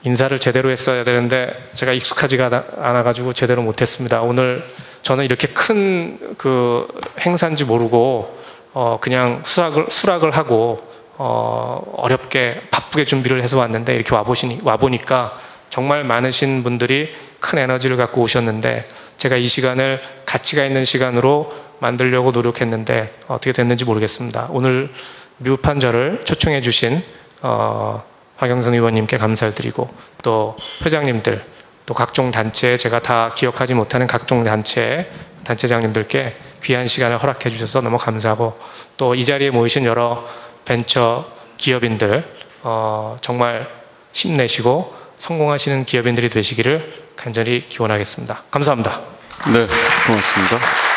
인사를 제대로 했어야 되는데 제가 익숙하지가 않아가지고 제대로 못했습니다. 오늘 저는 이렇게 큰 그 행사인지 모르고 그냥 수락을 하고 어렵게 바쁘게 준비를 해서 왔는데 이렇게 와보니까 정말 많으신 분들이 큰 에너지를 갖고 오셨는데 제가 이 시간을 가치가 있는 시간으로 만들려고 노력했는데 어떻게 됐는지 모르겠습니다. 오늘 묘판 저를 초청해 주신 박영선 의원님께 감사를 드리고 또 회장님들 또 각종 단체 제가 다 기억하지 못하는 각종 단체장님들께 귀한 시간을 허락해 주셔서 너무 감사하고 또 이 자리에 모이신 여러 벤처 기업인들 정말 힘내시고 성공하시는 기업인들이 되시기를 간절히 기원하겠습니다. 감사합니다. 네, 고맙습니다.